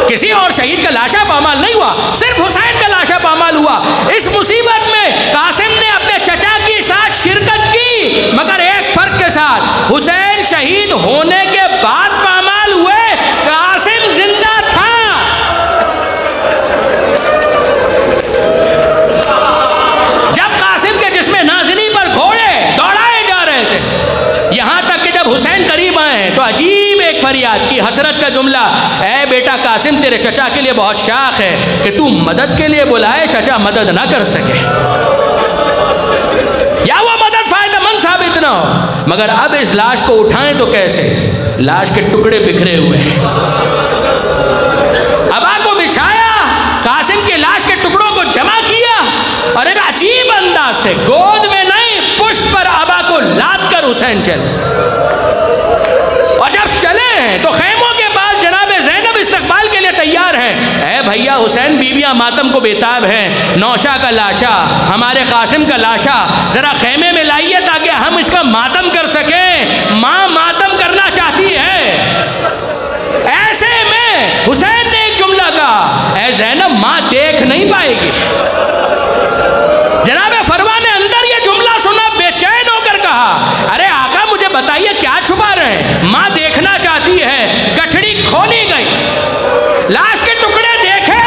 A: کسی اور شہید کا لاشا پامال نہیں ہوا، صرف حسین کا لاشا پامال ہوا۔ اس مصیبت میں قاسم نے اپنے چچا کے ساتھ شرکت کی، مگر ایک فرق کے ساتھ، حسین شہید ہونے کے بعد پامال ہوئے، قاسم زندہ تھا۔ جب قاسم کے جسم نازنی پر گھوڑے دوڑائے جا رہے تھے، یہاں تک کہ جب حسین قریب آئے ہیں تو عجیب ایک فریاد کی، حسرت کا جملہ، اے بیٹا قاسم تیرے چچا کے لیے بہت شاخ ہے کہ تو مدد کے لیے بلائے چچا مدد نہ کر سکے، یا وہ مدد فائدہ مند ثابت نہ ہو۔ مگر اب اس لاش کو اٹھائیں تو کیسے، لاش کے ٹکڑے بکھرے ہوئے ہیں، ابا کو بچھایا، قاسم کے لاش کے ٹکڑوں کو جمع کیا، اور ایک عجیب انداز سے گود میں نہیں پشت پر ابا کو لاد کر حسین چلے، اور جب چلے ہیں تو خیموں کے پاس جناب زینب استقبال کے لیے تیار ہیں، اے بھیا حسین بیویاں
B: دنیا ماتم کو بیتاب ہے، نوشا کا لاشا، ہمارے قاسم کا لاشا ذرا خیمے میں لائیے تاکہ ہم اس کا ماتم کر سکیں۔ ماں ماتم کرنا چاہتی ہے۔ ایسے میں حسین نے ایک جملہ کہا، اے زینب ماں دیکھ نہیں پائے گی۔ جناب فروا نے اندر یہ جملہ سنا، بے چین ہو کر کہا، ارے آقا مجھے بتائیے کیا چھپا رہے ہیں؟ ماں دیکھنا چاہتی ہے۔ گٹھڑی کھولی گئی، لاش کے ٹکڑے دیکھے،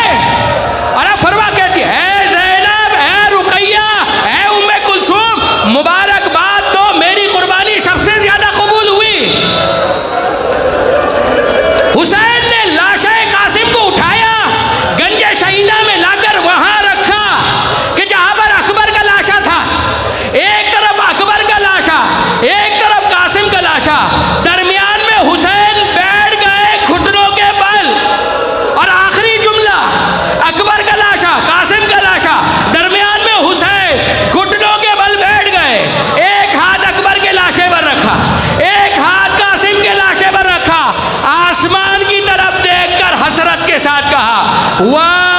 B: اور اب فروا کہتی ہے، اے زینب، اے رقیہ، اے ام کلثوم، مبارکباد دو، میری قربانی سب سے زیادہ قبول ہوئی۔ حسین نے لاش قاسم کو اٹھایا، گنج شہیدہ میں لا کر وہاں رکھا کہ جہاں پر اکبر کا لاشا تھا، ایک طرف اکبر کا لاشا، ایک طرف قاسم کا لاشا، درمیان میں حسین بیٹھ گئے گھٹنوں کے بل، اور آخری جملہ، اکبر کا لاشا، قاسم کا لاشا، درمیان میں حسین گھٹنوں کے بل بیٹھ گئے، ایک ہاتھ اکبر کے لاشے پر رکھا، ایک ہاتھ قاسم کے لاشے پر رکھا، آسمان کی طرف دیکھ کر حسرت کے ساتھ کہا، واہ